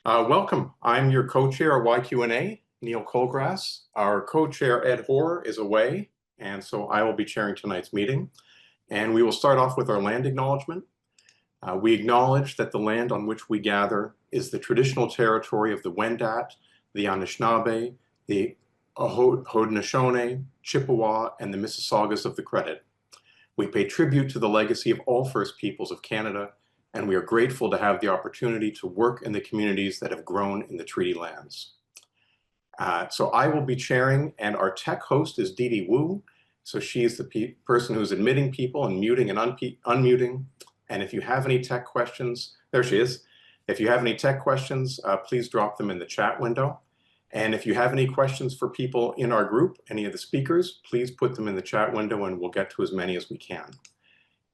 Welcome. I'm your co-chair at YQNA, Neil Colgrass. Our co-chair, Ed Hoare, is away, and so I will be chairing tonight's meeting. And we will start off with our land acknowledgement. We acknowledge that the land on which we gather is the traditional territory of the Wendat, the Anishinaabe, the Haudenosaunee, Chippewa, and the Mississaugas of the Credit. We pay tribute to the legacy of all First Peoples of Canada, and we are grateful to have the opportunity to work in the communities that have grown in the treaty lands. So I will be chairing, and our tech host is Dee Dee Wu. So she is the person who's admitting people and muting and unmuting. And if you have any tech questions, there she is. If you have any tech questions, please drop them in the chat window. And if you have any questions for people in our group, any of the speakers, please put them in the chat window and we'll get to as many as we can.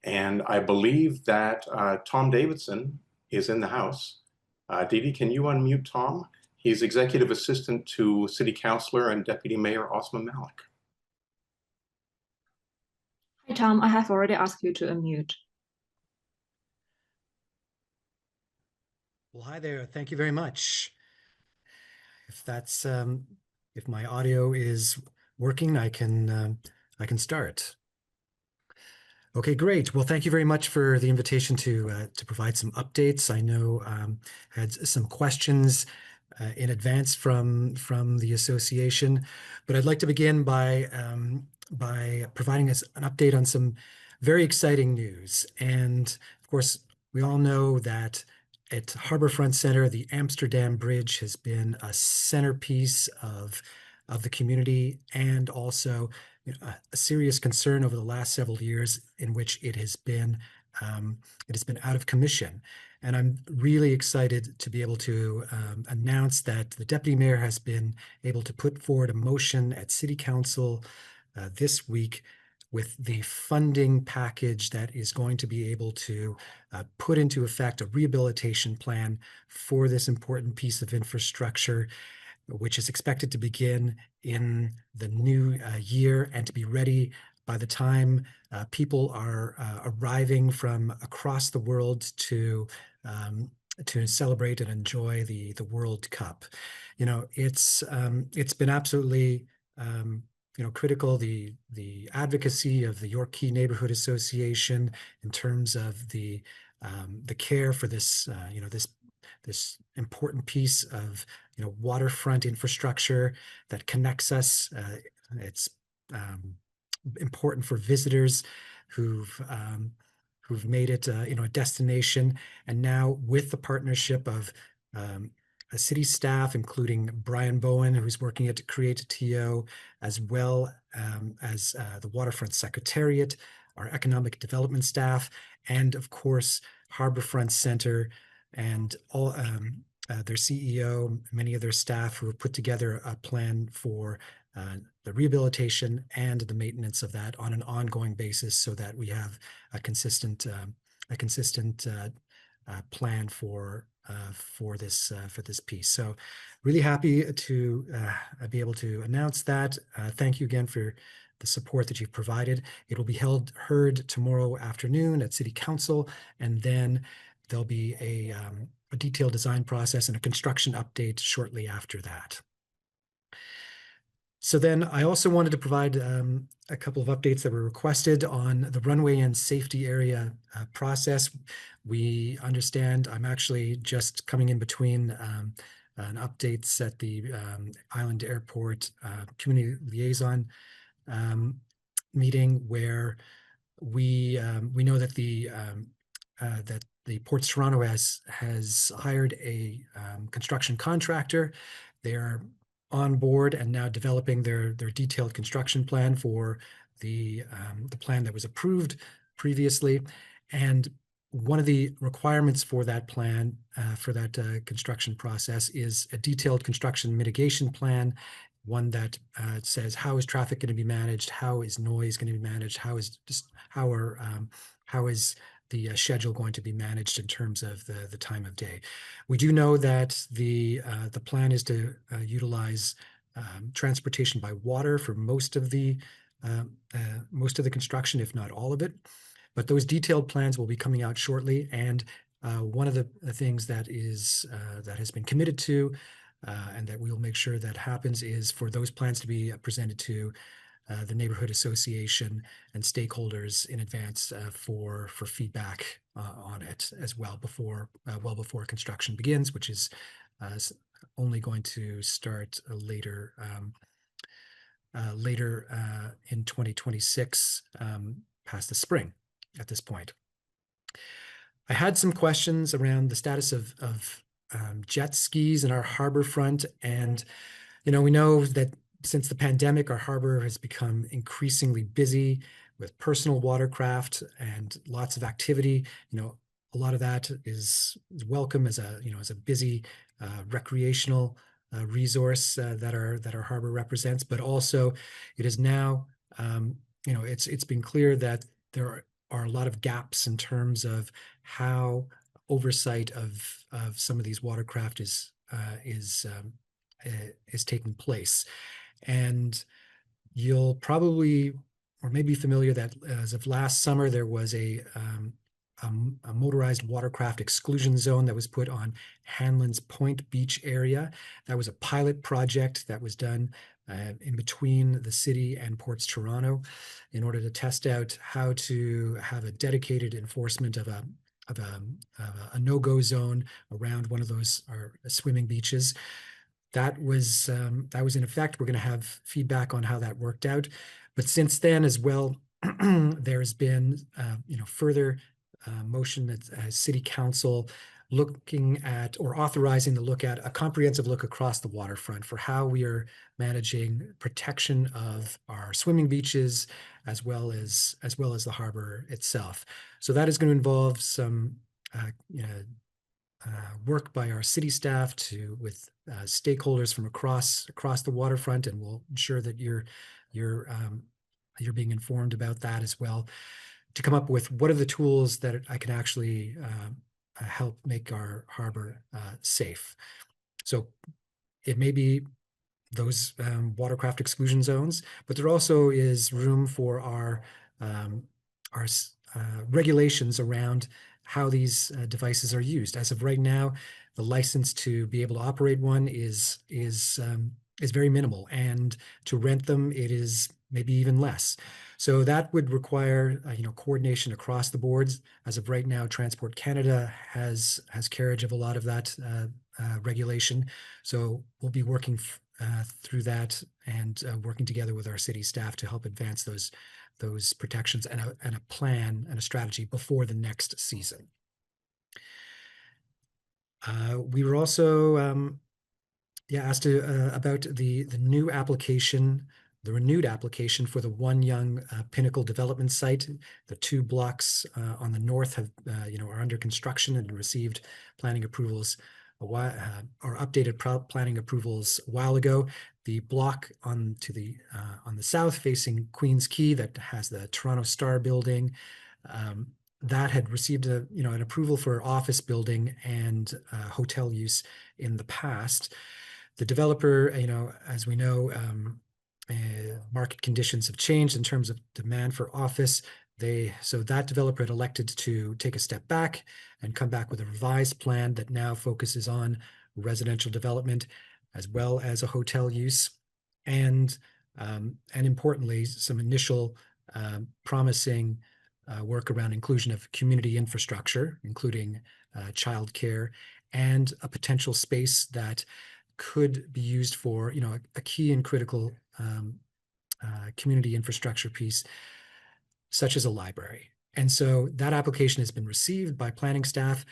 And I believe that Tom Davidson is in the house. Dee Dee, can you unmute Tom? He's Executive Assistant to City Councillor and Deputy Mayor Osman Malik. Hi, Tom. I have already asked you to unmute. Well, hi there. Thank you very much. If my audio is working, I can start. Okay, great. Well, thank you very much for the invitation to provide some updates. I know I had some questions in advance from the association, but I'd like to begin by providing us an update on some very exciting news. And of course, we all know that at Harbourfront Centre, the Amsterdam Bridge has been a centerpiece of the community, and also a serious concern over the last several years in which it has been out of commission. And I'm really excited to be able to announce that the Deputy Mayor has been able to put forward a motion at City Council this week with the funding package that is going to be able to put into effect a rehabilitation plan for this important piece of infrastructure, which is expected to begin in the new year and to be ready by the time people are arriving from across the world to celebrate and enjoy the World Cup. It's been absolutely critical, the advocacy of the York Quay Neighborhood Association in terms of the care for this this important piece of waterfront infrastructure that connects us. It's important for visitors who've made it a destination, and now with the partnership of a city staff, including Brian Bowen, who's working at Create TO, as well as the Waterfront Secretariat, our economic development staff, and of course, Harbourfront Centre and all their CEO, many of their staff who have put together a plan for the rehabilitation and the maintenance of that on an ongoing basis, so that we have a consistent plan for this piece. So really happy to be able to announce that. Thank you again for the support that you've provided. It will be heard tomorrow afternoon at City Council, and then there'll be a detailed design process and a construction update shortly after that. So then I also wanted to provide a couple of updates that were requested on the runway and safety area process. We understand I'm actually just coming in between an updates at the Island Airport Community Liaison meeting, where we know that the Port of Toronto has hired a construction contractor. They are on board and now developing their detailed construction plan for the plan that was approved previously. And one of the requirements for that plan, for that construction process, is a detailed construction mitigation plan, one that says how is traffic going to be managed, how is noise going to be managed, how is the schedule going to be managed in terms of the time of day. We do know that the plan is to utilize transportation by water for most of the construction, if not all of it. But those detailed plans will be coming out shortly, and one of the things that is that has been committed to and that we will make sure that happens is for those plans to be presented to the neighborhood association and stakeholders in advance for feedback on it as well before construction begins, which is only going to start later in 2026, past the spring at this point. I had some questions around the status of jet skis in our harbor front, and we know that since the pandemic, our harbor has become increasingly busy with personal watercraft and lots of activity. A lot of that is welcome as a busy recreational resource that our harbor represents. But also, it is now it's been clear that there are a lot of gaps in terms of how oversight of some of these watercraft is taking place. And you'll probably, or maybe familiar that as of last summer, there was a motorized watercraft exclusion zone that was put on Hanlon's Point Beach area. That was a pilot project that was done in between the city and Ports Toronto in order to test out how to have a dedicated enforcement of a no-go zone around one of those swimming beaches. That was in effect. We're going to have feedback on how that worked out. But since then as well, there's been further motion at City Council looking at or authorizing the look at a comprehensive look across the waterfront for how we are managing protection of our swimming beaches as well as the harbor itself. So that is going to involve some work by our city staff with stakeholders from across the waterfront, and we'll ensure that you're being informed about that as well, to come up with what are the tools that I can actually help make our harbor safe. So it may be those watercraft exclusion zones, but there also is room for our regulations around how these devices are used. As of right now, the license to be able to operate one is very minimal, and to rent them, it is maybe even less. So that would require coordination across the boards. As of right now, Transport Canada has carriage of a lot of that regulation. So we'll be working through that and working together with our city staff to help advance those protections and a plan and a strategy before the next season. We were also asked about the new application, the renewed application for the One Young Pinnacle development site. The 2 blocks on the north have are under construction and received planning approvals or updated planning approvals a while ago. The block on the south facing Queens Quay that has the Toronto Star building, that had received an approval for office building and hotel use in the past. The developer, as we know, market conditions have changed in terms of demand for office. So that developer had elected to take a step back and come back with a revised plan that now focuses on residential development as well as a hotel use, and importantly, some initial promising work around inclusion of community infrastructure, including childcare, and a potential space that could be used for a key and critical community infrastructure piece, such as a library. And so that application has been received by planning staff.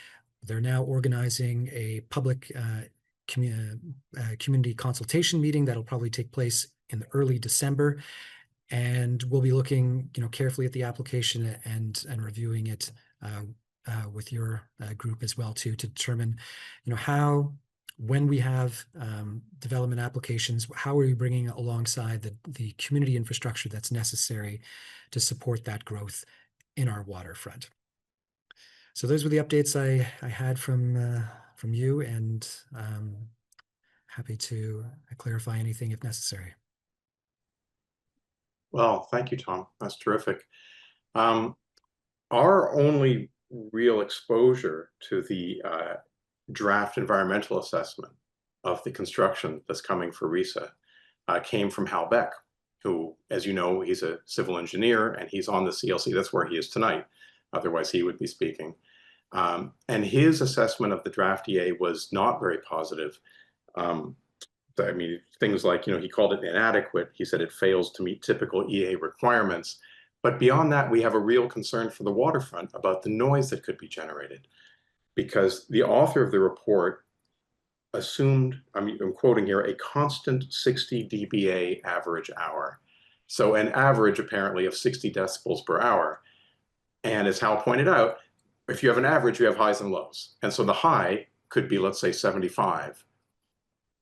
They're now organizing a public community consultation meeting that'll probably take place in early December. And we'll be looking carefully at the application and reviewing it with your group as well to determine how, when we have development applications, how are we bringing alongside the community infrastructure that's necessary to support that growth in our waterfront. So those were the updates I had from you, and happy to clarify anything if necessary. Well, thank you, Tom. That's terrific. Our only real exposure to the draft environmental assessment of the construction that's coming for RISA came from Hal Beck, who, as you know, he's a civil engineer and he's on the CLC. That's where he is tonight. Otherwise, he would be speaking. And his assessment of the draft EA was not very positive. I mean, things like, he called it inadequate. He said it fails to meet typical EA requirements. But beyond that, we have a real concern for the waterfront about the noise that could be generated. Because the author of the report assumed, I'm quoting here, a constant 60 dBA average hour. So an average apparently of 60 decibels per hour. And as Hal pointed out, if you have an average, you have highs and lows. And so the high could be, let's say, 75.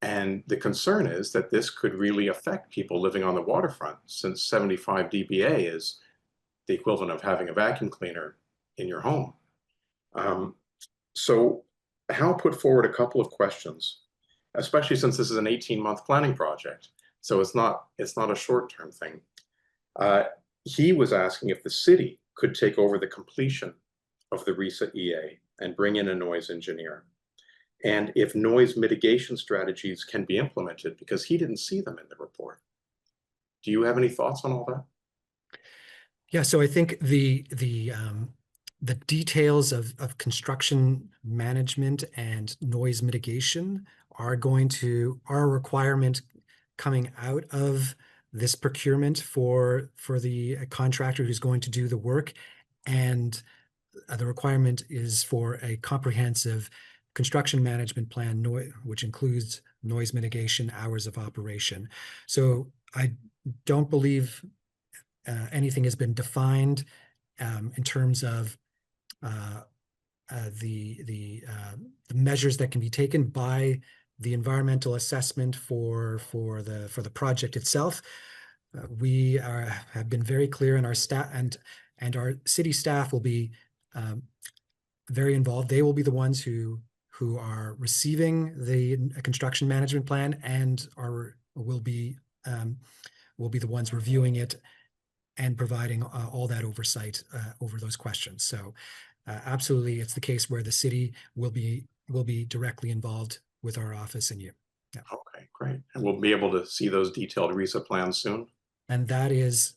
And the concern is that this could really affect people living on the waterfront, since 75 dBA is the equivalent of having a vacuum cleaner in your home. So Hal put forward a couple of questions, especially since this is an 18-month planning project. So it's not a short-term thing. He was asking if the city could take over the completion of the RISA EA and bring in a noise engineer, and if noise mitigation strategies can be implemented, because he didn't see them in the report. Do you have any thoughts on all that? Yeah, so I think the details of construction management and noise mitigation are a requirement coming out of this procurement for the contractor who's going to do the work. And the requirement is for a comprehensive construction management plan, which includes noise mitigation, hours of operation. So I don't believe anything has been defined in terms of the measures that can be taken by the environmental assessment for the project itself. We have been very clear, in our staff, and our city staff will be very involved. They will be the ones who are receiving the construction management plan and will be the ones reviewing it and providing all that oversight over those questions. So absolutely, it's the case where the city will be directly involved with our office and you. Yeah. Okay, great. And we'll be able to see those detailed RISA plans soon. And that is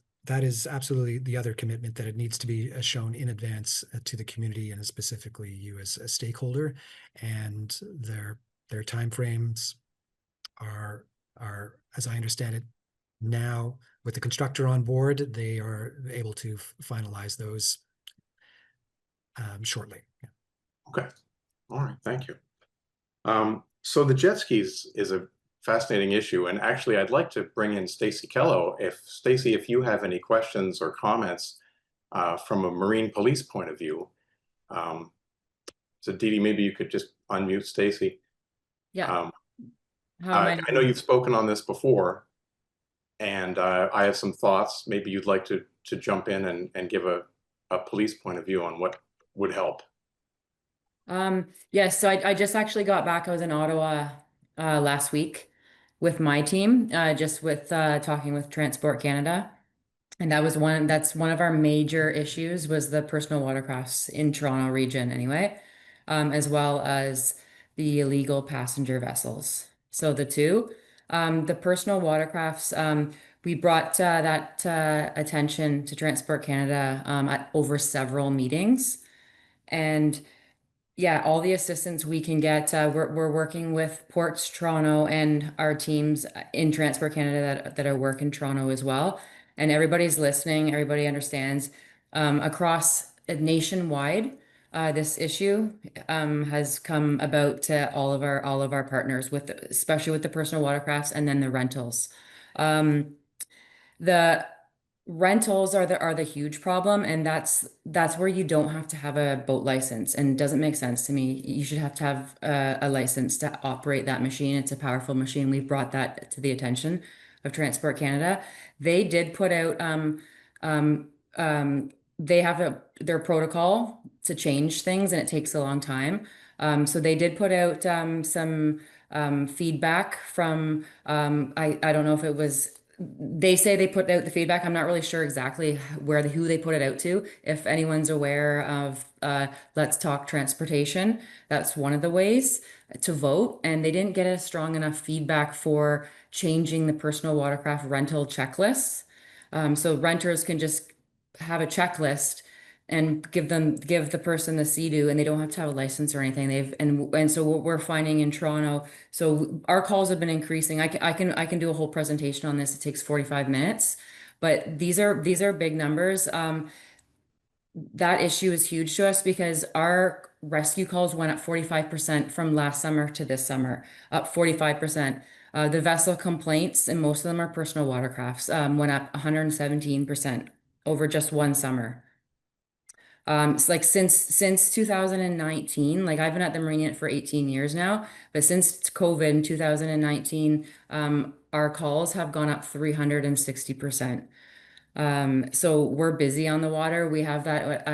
absolutely the other commitment, that it needs to be shown in advance to the community, and specifically you as a stakeholder. And their timeframes are, as I understand it now, with the constructor on board, they are able to finalize those shortly. Yeah. Okay. All right. Thank you. So the jet skis is a fascinating issue, and actually I'd like to bring in Stacy Kello. Stacy, if you have any questions or comments from a Marine Police point of view. So Dee Dee, maybe you could just unmute Stacy. Yeah. I know you've spoken on this before, and I have some thoughts. Maybe you'd like to jump in and give a police point of view on what would help. Yes, so I just actually got back. I was in Ottawa last week with my team, just with talking with Transport Canada. And that's one of our major issues, was the personal watercrafts in Toronto region anyway, as well as the illegal passenger vessels. So the two, the personal watercrafts, we brought that attention to Transport Canada at over several meetings. And yeah, all the assistance we can get. We're working with Ports Toronto and our teams in Transport Canada that are work in Toronto as well. And everybody's listening. Everybody understands. Across nationwide, this issue has come about to all of our partners, especially with the personal watercrafts and then the rentals. The rentals are the huge problem, and that's where you don't have to have a boat license, and it doesn't make sense to me. You should have to have a license to operate that machine. It's a powerful machine. We've brought that to the attention of Transport Canada. They did put out they have their protocol to change things, and it takes a long time. So they did put out some feedback from I don't know if it was they say they put out the feedback. I'm not really sure exactly who they put it out to. If anyone's aware of Let's Talk Transportation, that's one of the ways to vote. And they didn't get a strong enough feedback for changing the personal watercraft rental checklists. So renters can just have a checklist and give the person the CDU, and they don't have to have a license or anything. And so what we're finding in Toronto, so our calls have been increasing. I can do a whole presentation on this. It takes 45 minutes, but these are big numbers. That issue is huge to us because our rescue calls went up 45% from last summer to this summer, up 45%. The vessel complaints, and most of them are personal watercrafts, went up 117% over just one summer. It's like since 2019, like I've been at the Marine Unit for 18 years now, but since COVID in 2019, our calls have gone up 360%. So we're busy on the water. We have that.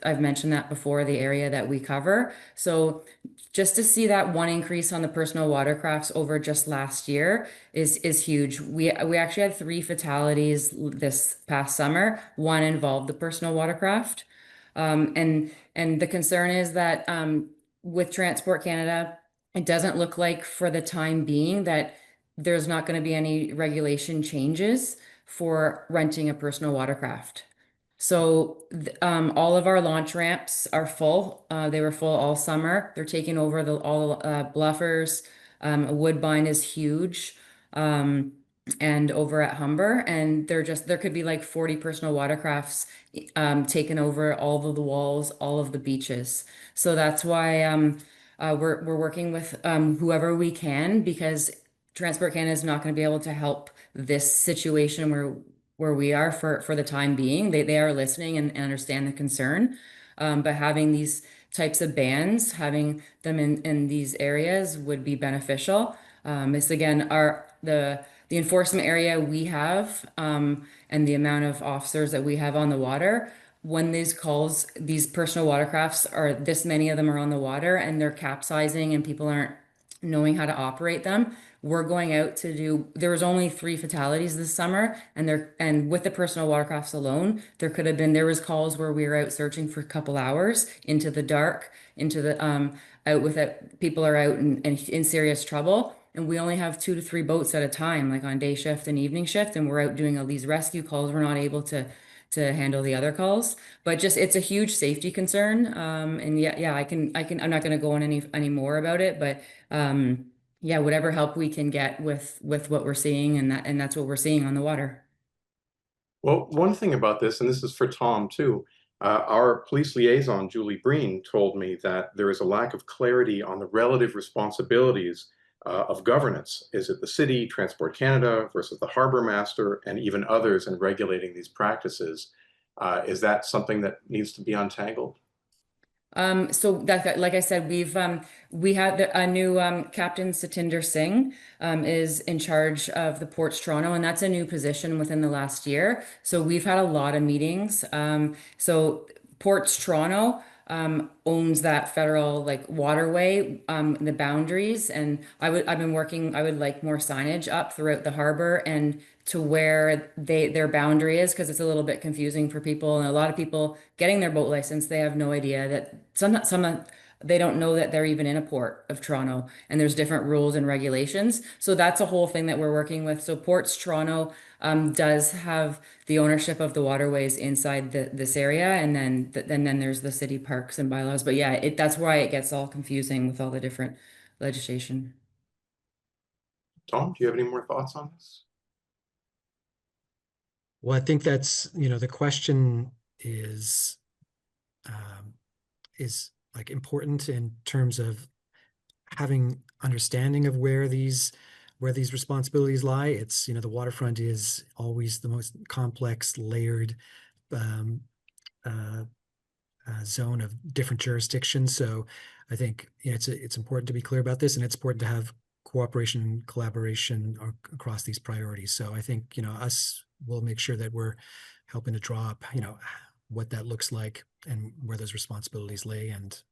I've mentioned that before, the area that we cover. So just to see that one increase on the personal watercrafts over just last year is huge. We actually had 3 fatalities this past summer. One involved the personal watercraft. And the concern is that with Transport Canada, it doesn't look like for the time being that there's not going to be any regulation changes for renting a personal watercraft. So all of our launch ramps are full. They were full all summer. They're taking over all bluffers. Woodbine is huge. And over at Humber, and there could be like 40 personal watercrafts taking over all of the walls, all of the beaches. So that's why we're working with whoever we can, because Transport Canada is not going to be able to help this situation where we are for the time being. They are listening and understand the concern, but having these types of bans, having them in these areas would be beneficial. It's again the enforcement area we have, and the amount of officers that we have on the water. When these personal watercrafts are, this many of them are on the water and they're capsizing and people aren't knowing how to operate them. We're going out to do, there was only 3 fatalities this summer, and with the personal watercrafts alone, there was calls where we were out searching for a couple hours into the dark, out with it, people are out and in serious trouble. And we only have 2 to 3 boats at a time, like on day shift and evening shift, and we're out doing all these rescue calls. We're not able to handle the other calls, but just it's a huge safety concern. And yeah, I'm not going to go on any more about it, but yeah, whatever help we can get with what we're seeing, and that's what we're seeing on the water. Well, one thing about this, and this is for Tom too, our police liaison, Julie Breen, told me that there is a lack of clarity on the relative responsibilities of governance. Is it the city, Transport Canada versus the harbor master, and even others in regulating these practices? Is that something that needs to be untangled? So that, like I said, we had a new Captain Satinder Singh is in charge of the Ports Toronto, and that's a new position within the last year. So we've had a lot of meetings. So Ports Toronto owns that federal like waterway, the boundaries, and I would like more signage up throughout the harbor and to where their boundary is, because it's a little bit confusing for people, and a lot of people getting their boat license, they have no idea that some they don't know that they're even in a port of Toronto, and there's different rules and regulations. So that's a whole thing that we're working with. So Ports Toronto does have the ownership of the waterways inside this area, and then there's the city parks and bylaws. But yeah, that's why it gets all confusing with all the different legislation. Tom, do you have any more thoughts on this? Well, I think that's, the question is like important in terms of having understanding of where these responsibilities lie. It's, the waterfront is always the most complex, layered zone of different jurisdictions. So I think it's important to be clear about this, and it's important to have cooperation and collaboration across these priorities. So I think, we'll make sure that we're helping to draw up, what that looks like and where those responsibilities lay, and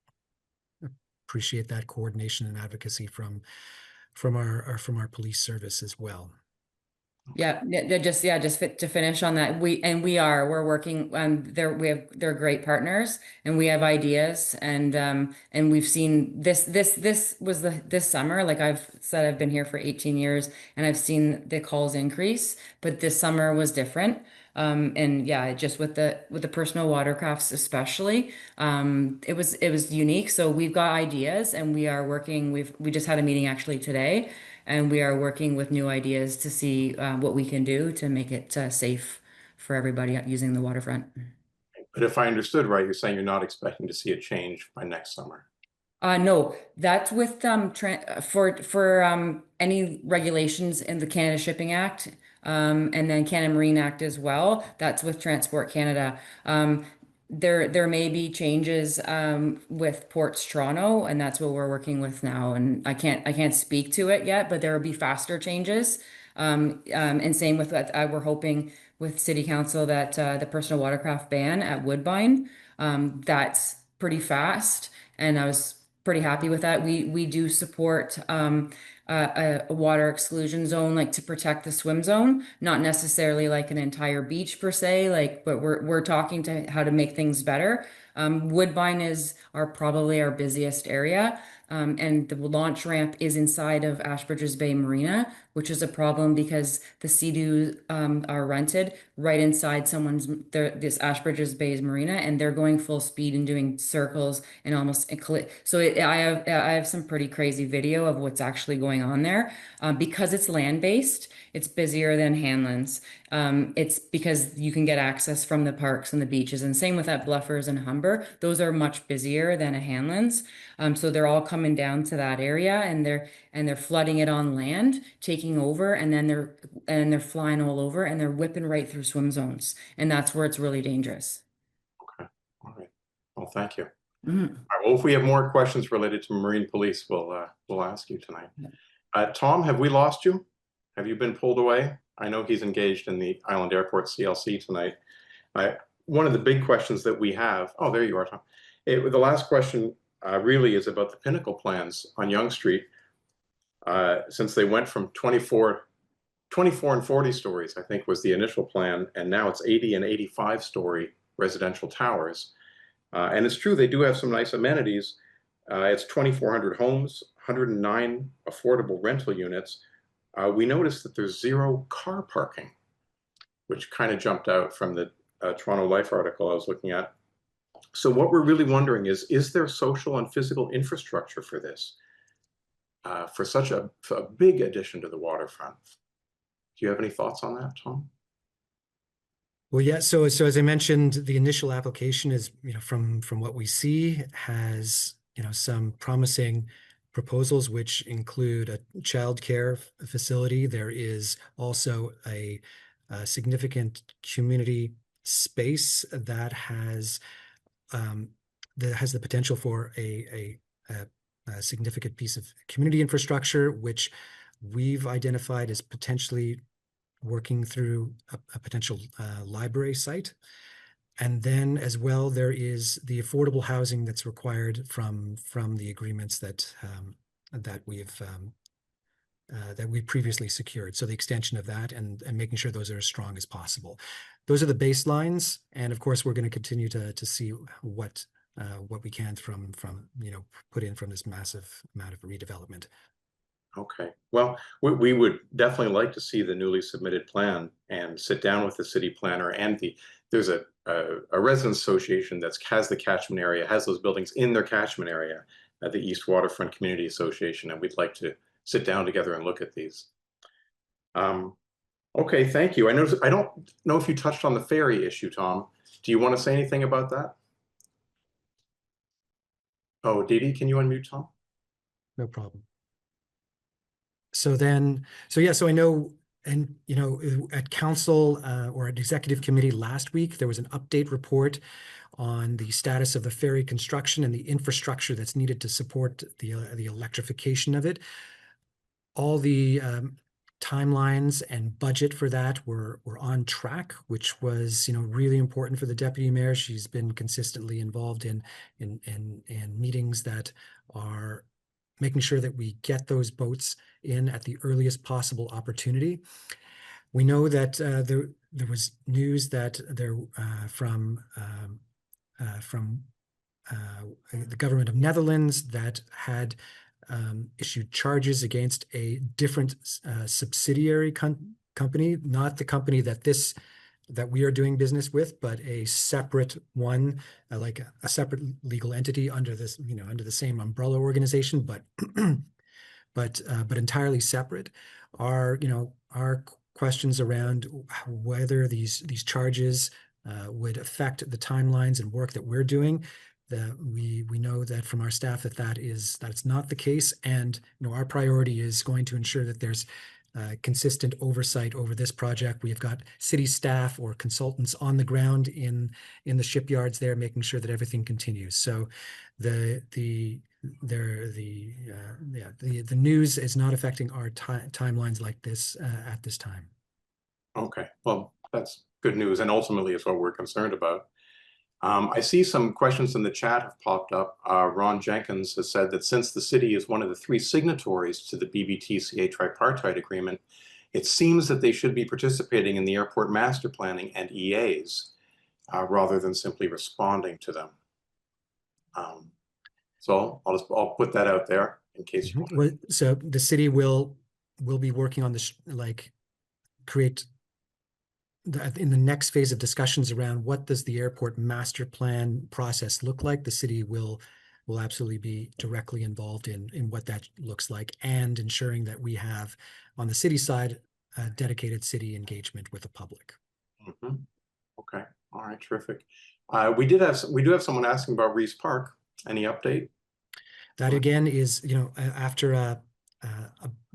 appreciate that coordination and advocacy from our police service as well. To finish on that, we're working they're great partners, and we have ideas, and we've seen this summer, like I've said, I've been here for 18 years, and I've seen the calls increase, but this summer was different. And yeah, just with the personal watercrafts especially, it was unique. So we've got ideas, and we are working. We just had a meeting actually today, and we are working with new ideas to see what we can do to make it safe for everybody using the waterfront. But if I understood right, you're saying you're not expecting to see a change by next summer. No, that's with for any regulations in the Canada Shipping Act, and then Canada Marine Act as well. That's with Transport Canada. There may be changes with Ports Toronto, and that's what we're working with now. And I can't speak to it yet, but there will be faster changes. And same with what we're hoping with City Council, that the personal watercraft ban at Woodbine, that's pretty fast, and I was pretty happy with that. We do support a water exclusion zone, like to protect the swim zone, not necessarily like an entire beach per se, like, but we're talking to how to make things better. Woodbine is probably our busiest area. And the launch ramp is inside of Ashbridges Bay Marina, which is a problem because the Sea-Doos are rented right inside this Ashbridges Bay Marina, and they're going full speed and doing circles and almost I have some pretty crazy video of what's actually going on there. Because it's land-based, it's busier than Hanlan's. It's because you can get access from the parks and the beaches, and same with at Bluffers and Humber. Those are much busier than a Hanlan's. So they're all coming down to that area, and they're flooding it on land, taking over, and then they're flying all over, and they're whipping right through swim zones, and that's where it's really dangerous. Okay. All right. Well, thank you. Mhm. All right, well, if we have more questions related to Marine Police, we'll ask you tonight. Tom, have we lost you? Have you been pulled away? I know he's engaged in the Island Airport CLC tonight. One of the big questions that we have, oh, there you are, Tom. The last question really is about the Pinnacle plans on Yonge Street. Since they went from 24 and 40 stories, I think was the initial plan, and now it's 80 and 85 story residential towers. And it's true, they do have some nice amenities. It's 2,400 homes, 109 affordable rental units. We noticed that there's 0 car parking, which kind of jumped out from the Toronto Life article I was looking at. So what we're really wondering is there social and physical infrastructure for this, for such a big addition to the waterfront? Do you have any thoughts on that, Tom? Well, yeah. So as I mentioned, the initial application is, from what we see, has, some promising proposals, which include a childcare facility. There is also a significant community space that has the potential for a significant piece of community infrastructure, which we've identified as potentially working through a potential library site. And then as well, there is the affordable housing that's required from the agreements that we previously secured. So the extension of that and making sure those are as strong as possible. Those are the baselines. And of course, we're going to continue to see what we can put in from this massive amount of redevelopment. Okay, well, we would definitely like to see the newly submitted plan and sit down with the city planner, and there's a residents association that has the catchment area, has those buildings in their catchment area, the East Waterfront Community Association, and we'd like to sit down together and look at these. Okay, thank you. I don't know if you touched on the ferry issue, Tom. Do you want to say anything about that? Oh, Dee, can you unmute Tom? No problem. So I know, and at council or at executive committee last week, there was an update report on the status of the ferry construction and the infrastructure that's needed to support the electrification of it. All the timelines and budget for that were on track, which was really important for the deputy mayor. She's been consistently involved in meetings that are making sure that we get those boats in at the earliest possible opportunity. We know that there was news that there from the government of Netherlands that had issued charges against a different subsidiary company, not the company that we are doing business with, but a separate one, like a separate legal entity under this, under the same umbrella organization, but but entirely separate. Our questions around whether these charges would affect the timelines and work that we're doing. We know that from our staff that's not the case, and our priority is going to ensure that there's consistent oversight over this project. We've got city staff or consultants on the ground in the shipyards there, making sure that everything continues. So the news is not affecting our timelines like this at this time. Okay, well, that's good news, and ultimately it's what we're concerned about. I see some questions in the chat have popped up. Ron Jenkins has said that since the city is one of the 3 signatories to the BBTCA tripartite agreement, it seems that they should be participating in the airport master planning and EAs rather than simply responding to them. So I'll put that out there in case you want. So the city will be working on this, create in the next phase of discussions around what does the airport master plan process look like. The city will absolutely be directly involved in what that looks like, and ensuring that we have on the city side dedicated city engagement with the public. Mm-hmm. Okay, all right, terrific. We do have someone asking about Reese Park. Any update? That again is, after a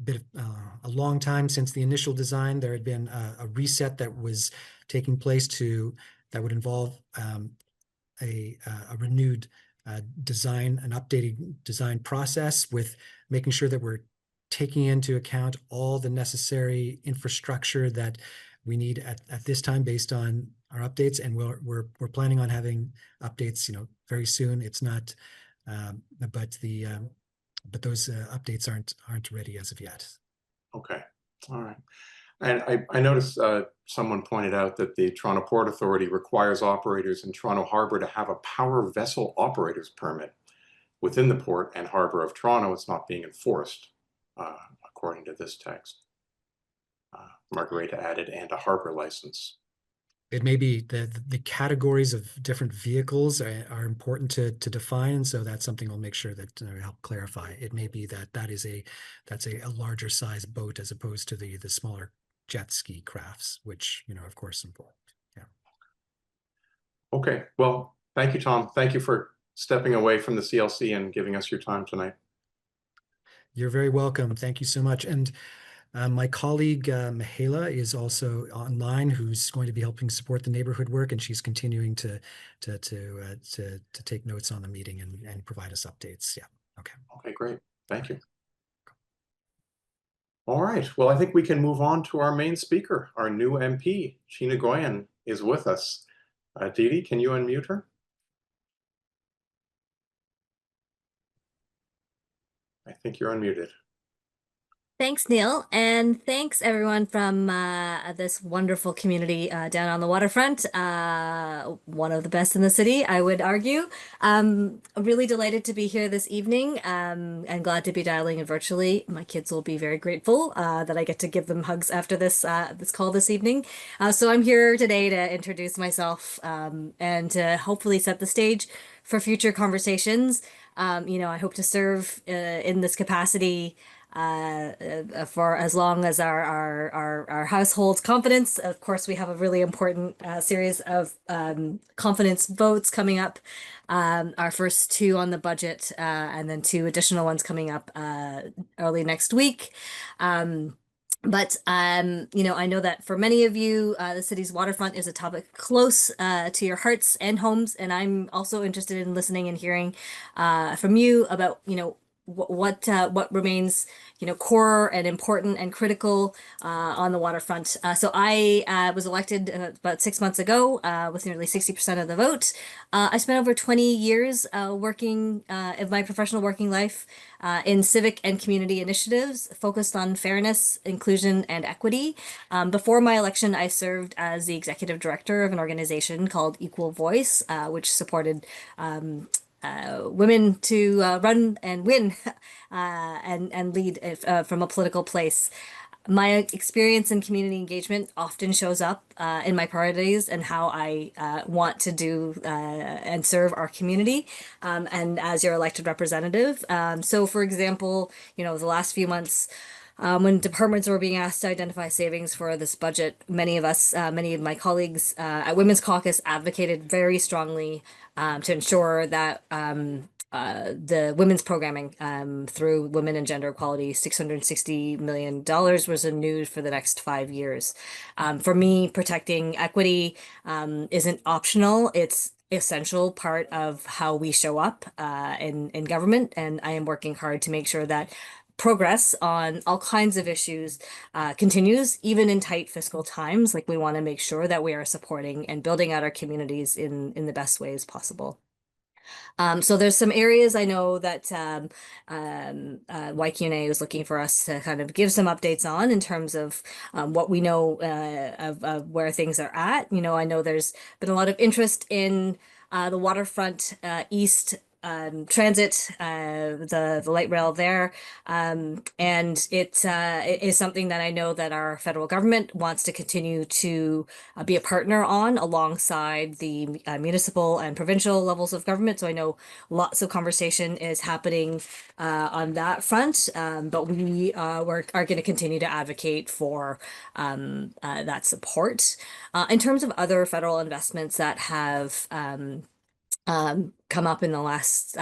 bit of a long time since the initial design, there had been a reset that was taking place that would involve a renewed design, an updated design process, with making sure that we're taking into account all the necessary infrastructure that we need at this time based on our updates. And we're planning on having updates, very soon. It's not, but those updates aren't ready as of yet. Okay, all right. And I noticed someone pointed out that the Toronto Port Authority requires operators in Toronto Harbour to have a power vessel operator's permit. Within the Port and Harbour of Toronto, it's not being enforced, according to this text. Margarita added, and a harbour license. It may be the categories of different vehicles are important to define, so that's something I'll make sure that help clarify. It may be that's a larger size boat as opposed to the smaller jet ski crafts, which of course involved. Yeah. Okay. Well, thank you, Tom. Thank you for stepping away from the CLC and giving us your time tonight. You're very welcome. Thank you so much. And my colleague Mihaela is also online, who's going to be helping support the neighborhood work, and she's continuing to take notes on the meeting and provide us updates. Yeah. Okay. Okay, great. Thank you. All right. Well, I think we can move on to our main speaker. Our new MP, Nguyen, is with us. Dee, can you unmute her? I think you're unmuted. Thanks, Neil, and thanks everyone from this wonderful community down on the waterfront. One of the best in the city, I would argue. Really delighted to be here this evening, and glad to be dialing in virtually. My kids will be very grateful that I get to give them hugs after this call this evening. So I'm here today to introduce myself and to hopefully set the stage for future conversations. I hope to serve in this capacity for as long as our household's confidence. Of course, we have a really important series of confidence votes coming up. Our first 2 on the budget, and then 2 additional ones coming up early next week. But I know that for many of you, the city's waterfront is a topic close to your hearts and homes, and I'm also interested in listening and hearing from you about, what remains, core and important and critical on the waterfront. So I was elected about 6 months ago with nearly 60% of the vote. I spent over 20 years working in my professional working life in civic and community initiatives focused on fairness, inclusion, and equity. Before my election, I served as the executive director of an organization called Equal Voice, which supported women to run and win and lead from a political place. My experience in community engagement often shows up in my priorities and how I want to do and serve our community, and as your elected representative. So, for example, the last few months, when departments were being asked to identify savings for this budget, many of my colleagues at Women's Caucus advocated very strongly to ensure that the women's programming through Women and Gender Equality, $660 million was renewed for the next 5 years. For me, protecting equity isn't optional. It's essential part of how we show up in government, and I am working hard to make sure that progress on all kinds of issues continues, even in tight fiscal times. Like, we want to make sure that we are supporting and building out our communities in the best ways possible. So there's some areas I know that YQNA is looking for us to kind of give some updates on in terms of what we know of where things are at. I know there's been a lot of interest in the Waterfront East transit, the light rail there. And it is something that I know that our federal government wants to continue to be a partner on alongside the municipal and provincial levels of government. So I know lots of conversation is happening on that front, but we are going to continue to advocate for that support. In terms of other federal investments that have come up in the last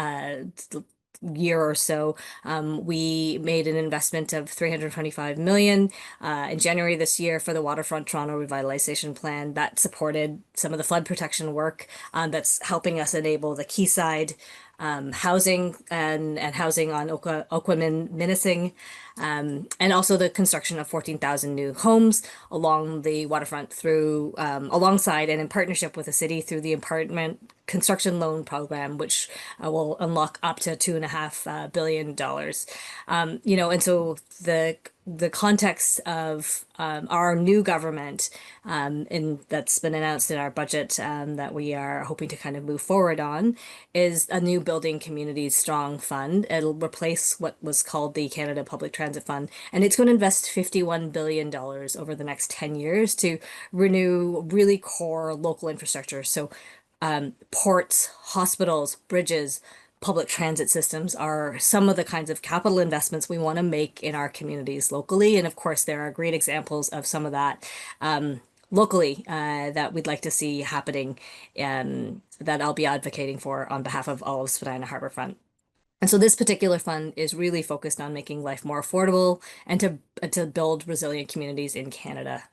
year or so. We made an investment of $325 million in January this year for the Waterfront Toronto Revitalization Plan that supported some of the flood protection work that's helping us enable the quayside housing and housing on Oquamin-Minising, and also the construction of 14,000 new homes along the waterfront through alongside and in partnership with the city through the apartment construction loan program, which will unlock up to $2.5 billion. And so the context of our new government that's been announced in our budget that we are hoping to kind of move forward on is a new Building Communities Strong Fund. It'll replace what was called the Canada Public Transit Fund, and it's going to invest $51 billion over the next 10 years to renew really core local infrastructure. So ports, hospitals, bridges, public transit systems are some of the kinds of capital investments we want to make in our communities locally. And of course, there are great examples of some of that locally that we'd like to see happening, that I'll be advocating for on behalf of all of Spadina Harbourfront. And so this particular fund is really focused on making life more affordable and to build resilient communities in Canada.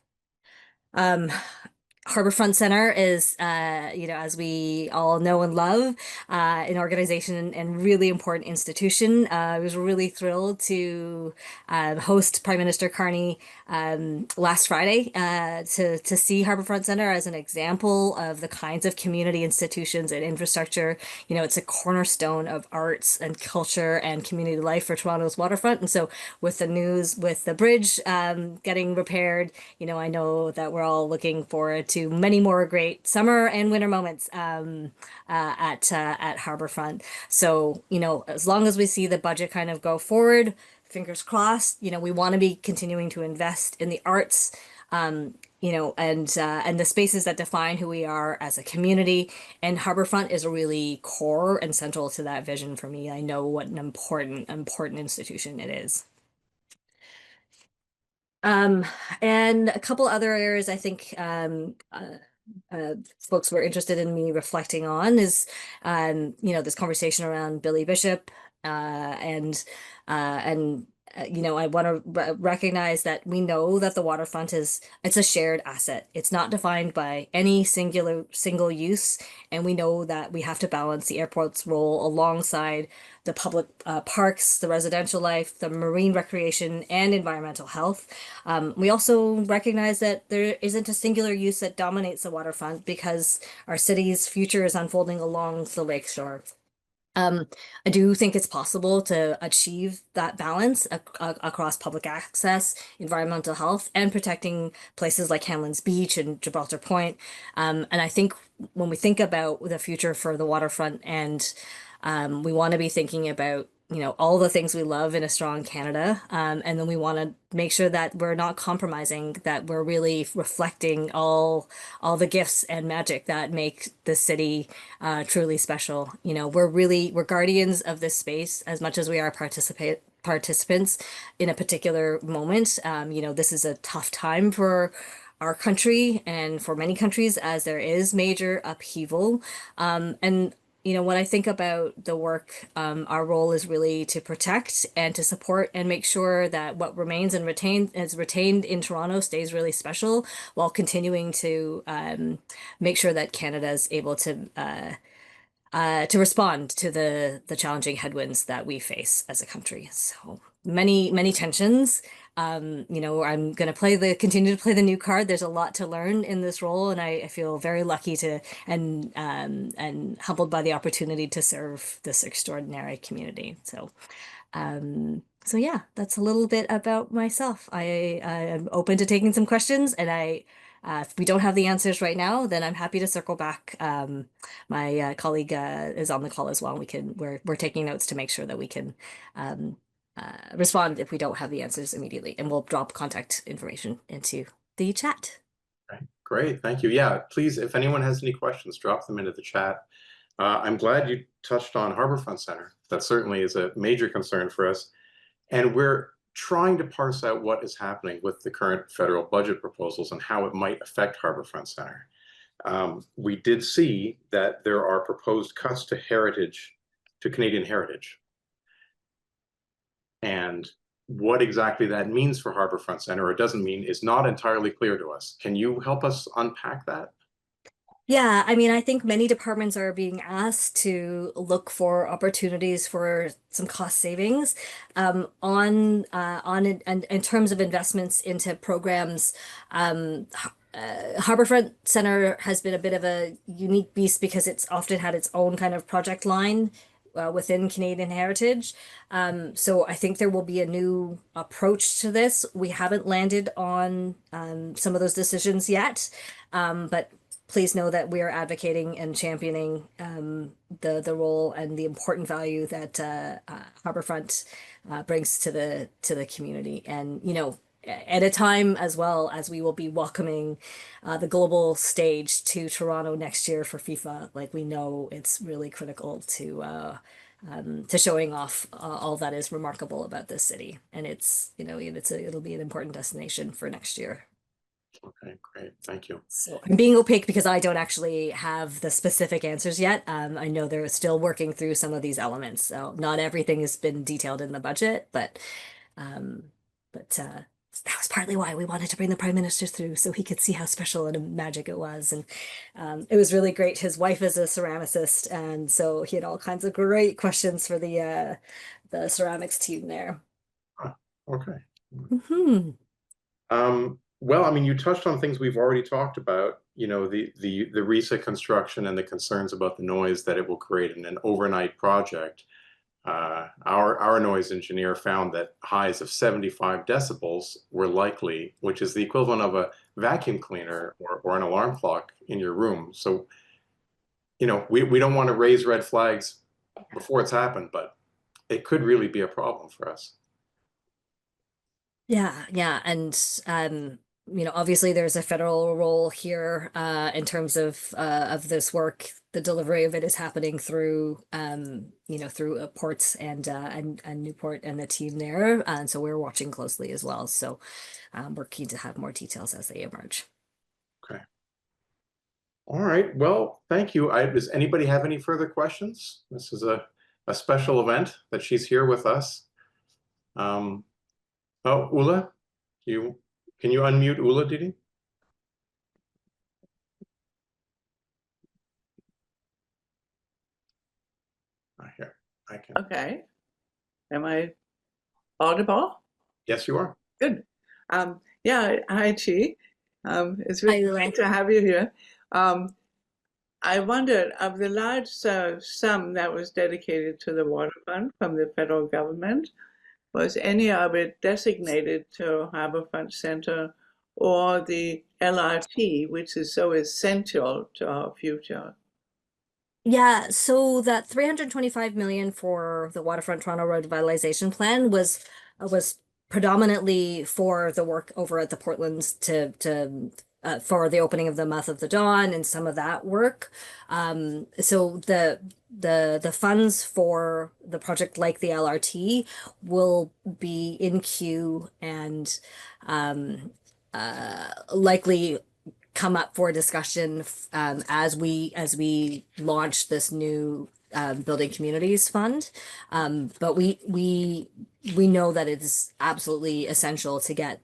Harbourfront Center is, as we all know and love, an organization and really important institution. I was really thrilled to host Prime Minister Carney last Friday to see Harbourfront Center as an example of the kinds of community institutions and infrastructure. It's a cornerstone of arts and culture and community life for Toronto's waterfront. And so with the news, with the bridge getting repaired, I know that we're all looking forward to many more great summer and winter moments at Harbourfront. So, as long as we see the budget kind of go forward, fingers crossed, we want to be continuing to invest in the arts, and the spaces that define who we are as a community. And Harbourfront is really core and central to that vision for me. I know what an important institution it is. And a couple other areas I think folks were interested in me reflecting on is, this conversation around Billy Bishop and I want to recognize that we know that the waterfront it's a shared asset. It's not defined by any single use, and we know that we have to balance the airport's role alongside the public parks, the residential life, the marine recreation, and environmental health. We also recognize that there isn't a singular use that dominates the waterfront because our city's future is unfolding along the lakeshore. I do think it's possible to achieve that balance across public access, environmental health, and protecting places like Hamlin's Beach and Gibraltar Point. And I think when we think about the future for the waterfront, and we want to be thinking about all the things we love in a strong Canada, and then we want to make sure that we're not compromising, that we're really reflecting all the gifts and magic that make the city truly special. We're guardians of this space as much as we are participants in a particular moment. This is a tough time for our country and for many countries as there is major upheaval. And when I think about the work, our role is really to protect and to support and make sure that what remains and is retained in Toronto stays really special, while continuing to make sure that Canada is able to respond to the challenging headwinds that we face as a country. So many tensions. I'm going to continue to play the new card. There's a lot to learn in this role, and I feel very lucky and humbled by the opportunity to serve this extraordinary community. So yeah, that's a little bit about myself. I am open to taking some questions, and if we don't have the answers right now, then I'm happy to circle back. My colleague is on the call as well. We're taking notes to make sure that we can respond if we don't have the answers immediately, and we'll drop contact information into the chat. Okay, great, thank you. Yeah, please, if anyone has any questions, drop them into the chat. I'm glad you touched on Harbourfront Centre. That certainly is a major concern for us, and we're trying to parse out what is happening with the current federal budget proposals and how it might affect Harbourfront Centre. We did see that there are proposed cuts to Canadian heritage. And what exactly that means for Harbourfront Centre or doesn't mean is not entirely clear to us. Can you help us unpack that? Yeah, I think many departments are being asked to look for opportunities for some cost savings in terms of investments into programs. Harbourfront Centre has been a bit of a unique beast because it's often had its own kind of project line within Canadian Heritage. So I think there will be a new approach to this. We haven't landed on some of those decisions yet, but please know that we are advocating and championing the role and the important value that Harbourfront brings to the community. And at a time as well as we will be welcoming the global stage to Toronto next year for FIFA, like we know it's really critical to showing off all that is remarkable about this city, and it'll be an important destination for next year. Okay, great. Thank you. So I'm being opaque because I don't actually have the specific answers yet. I know they're still working through some of these elements, so not everything has been detailed in the budget, but that was partly why we wanted to bring the Prime Minister through, so he could see how special and magic it was. And it was really great. His wife is a ceramicist, and so he had all kinds of great questions for the ceramics team there. Okay. Mm-hmm. Well, you touched on things we've already talked about, the RISA construction and the concerns about the noise that it will create in an overnight project. Our noise engineer found that highs of 75 decibels were likely, which is the equivalent of a vacuum cleaner or an alarm clock in your room. So, we don't want to raise red flags before it's happened, but it could really be a problem for us. Yeah. And obviously there's a federal role here in terms of this work. The delivery of it is happening through through ports and Newport and the team there, and so we're watching closely as well. So we're keen to have more details as they emerge. Okay. All right. Well, thank you. Does anybody have any further questions? This is a special event that she's here with us. Oh, Ula, can you unmute Ula, Didi? Here, I can. Okay. Am I audible? Yes, you are. Good. Yeah, hi, Chi. It's really Hi, Ula. great to have you here. I wondered, of the large sum that was dedicated to the waterfront from the federal government, was any of it designated to Harbourfront Center or the LRT, which is so essential to our future? Yeah, so that 325 million for the Waterfront Toronto Road Revitalization Plan was predominantly for the work over at the Portlands to for the opening of the Mouth of the Don and some of that work. So the funds for the project like the LRT will be in queue and likely come up for discussion as we launch this new building communities fund. But we know that it is absolutely essential to get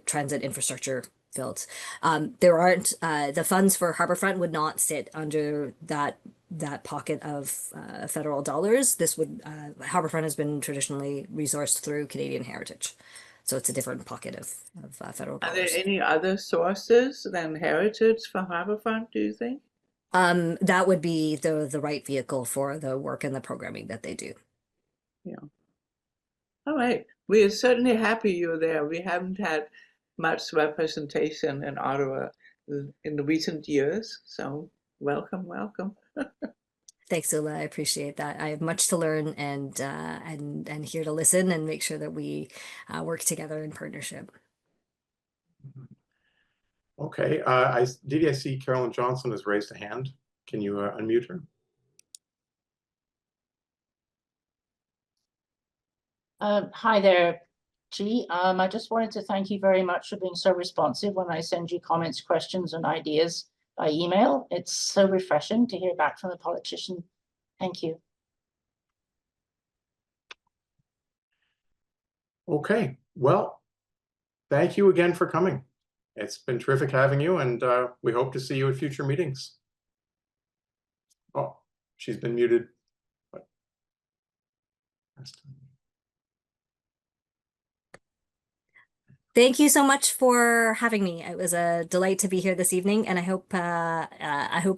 transit infrastructure built. There aren't the funds for Harbourfront would not sit under that pocket of federal dollars. This would Harbourfront has been traditionally resourced through Canadian Heritage. So it's a different pocket of federal Are there dollars. any other sources than Heritage for Harbourfront, do you think? That would be the right vehicle for the work and the programming that they do. Yeah. All right. We are certainly happy you're there. We haven't had much representation in Ottawa in the recent years. So welcome, welcome. Thanks, Ula. I appreciate that. I have much to learn and here to listen and make sure that we work together in partnership. Okay, Didi, I see Carolyn Johnson has raised a hand. Can you unmute her? Hi there, Chi. I just wanted to thank you very much for being so responsive when I send you comments, questions, and ideas by email. It's so refreshing to hear back from the politician. Thank you. Okay, well, thank you again for coming. It's been terrific having you, and we hope to see you at future meetings. Oh, she's been muted. Thank you so much for having me. It was a delight to be here this evening, and I hope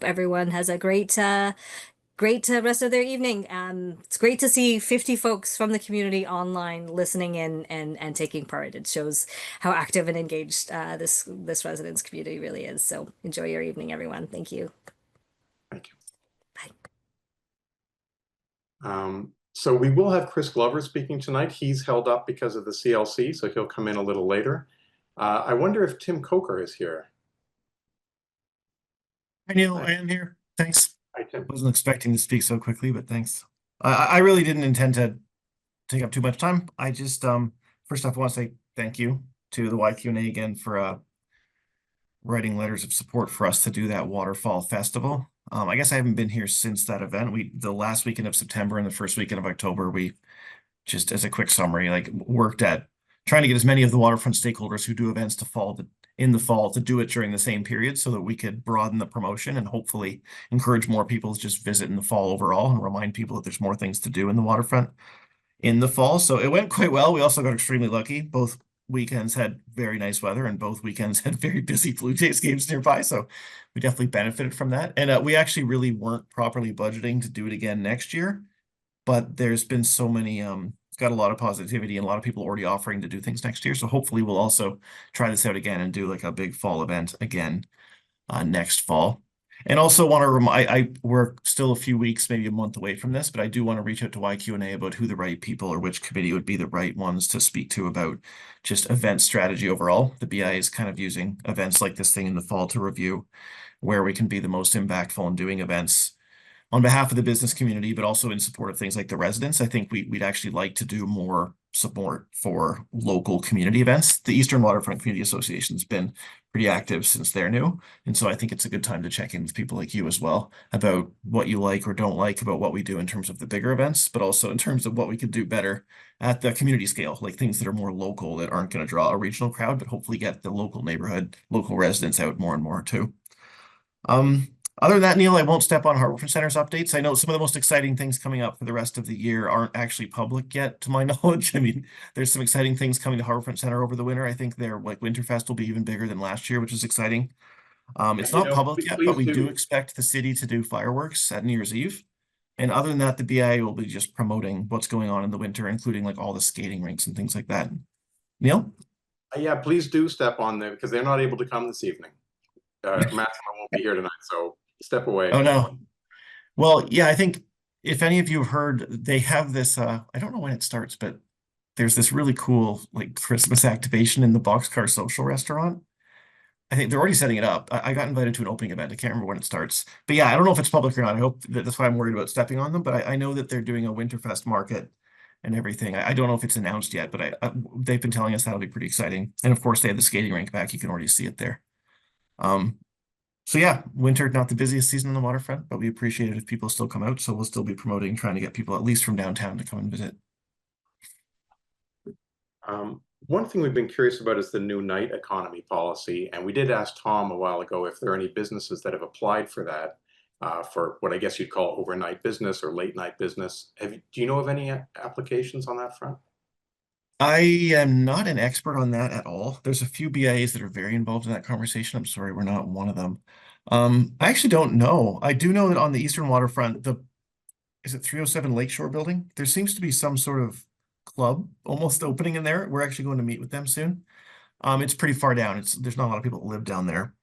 everyone has a great rest of their evening. It's great to see 50 folks from the community online listening in and taking part. It shows how active and engaged this residents community really is. So enjoy your evening, everyone. Thank you. Thank you. Bye. So we will have Chris Glover speaking tonight. He's held up because of the CLC, so he'll come in a little later. I wonder if Tim Coker is here. Hi, Neil. I am here. Thanks. Hi, Tim. Wasn't expecting to speak so quickly, but thanks. I really didn't intend to take up too much time. I just, first off, I want to say thank you to the YQNA again for writing letters of support for us to do that Waterfall Festival. I guess I haven't been here since that event. The last weekend of September and the first weekend of October, we just, as a quick summary, like worked at trying to get as many of the waterfront stakeholders who do events in the fall to do it during the same period so that we could broaden the promotion and hopefully encourage more people to just visit in the fall overall and remind people that there's more things to do in the waterfront in the fall. So it went quite well. We also got extremely lucky. Both weekends had very nice weather and both weekends had very busy Blue Jays games nearby. So we definitely benefited from that. And we actually really weren't properly budgeting to do it again next year, but there's been so many, it's got a lot of positivity and a lot of people already offering to do things next year. So hopefully we'll also try this out again and do like a big fall event again next fall. And also want to remind, we're still a few weeks, maybe a month away from this, but I do want to reach out to YQNA about who the right people or which committee would be the right ones to speak to about just event strategy overall. The BIA is kind of using events like this thing in the fall to review where we can be the most impactful in doing events on behalf of the business community, but also in support of things like the residents. I think we'd actually like to do more support for local community events. The Eastern Waterfront Community Association has been pretty active since they're new. And so I think it's a good time to check in with people like you as well about what you like or don't like about what we do in terms of the bigger events, but also in terms of what we could do better at the community scale, like things that are more local that aren't going to draw a regional crowd, but hopefully get the local neighborhood, local residents out more and more too. Other than that, Neil, I won't step on Waterfront Center's updates. I know some of the most exciting things coming up for the rest of the year aren't actually public yet, to my knowledge. I mean, there's some exciting things coming to Waterfront Center over the winter. I think their like Winterfest will be even bigger than last year, which is exciting. It's not public yet, but we do expect the city to do fireworks at New Year's Eve. And other than that, the BIA will be just promoting what's going on in the winter, including like all the skating rinks and things like that. Neil? Yeah, please do step on them because they're not able to come this evening. Maxima won't be here tonight, so step away. Oh, no. Well, yeah, I think if any of you have heard, they have this, I don't know when it starts, but there's this really cool like Christmas activation in the Boxcar Social restaurant. I think they're already setting it up. I got invited to an opening event. I can't remember when it starts. But yeah, I don't know if it's public or not. I hope that's why I'm worried about stepping on them. But I know that they're doing a Winterfest market and everything. I don't know if it's announced yet, but they've been telling us that'll be pretty exciting. And of course, they have the skating rink back. You can already see it there. So yeah, winter, not the busiest season on the waterfront, but we appreciate it if people still come out. So we'll still be promoting, trying to get people at least from downtown to come and visit. One thing we've been curious about is the new night economy policy. And we did ask Tom a while ago if there are any businesses that have applied for that, for what I guess you'd call overnight business or late night business. Do you know of any applications on that front? I am not an expert on that at all. There's a few BIAs that are very involved in that conversation. I'm sorry, we're not one of them. I actually don't know. I do know that on the Eastern Waterfront, is it 307 Lakeshore building? There seems to be some sort of club almost opening in there. We're actually going to meet with them soon. It's pretty far down. There's not a lot of people that live down there.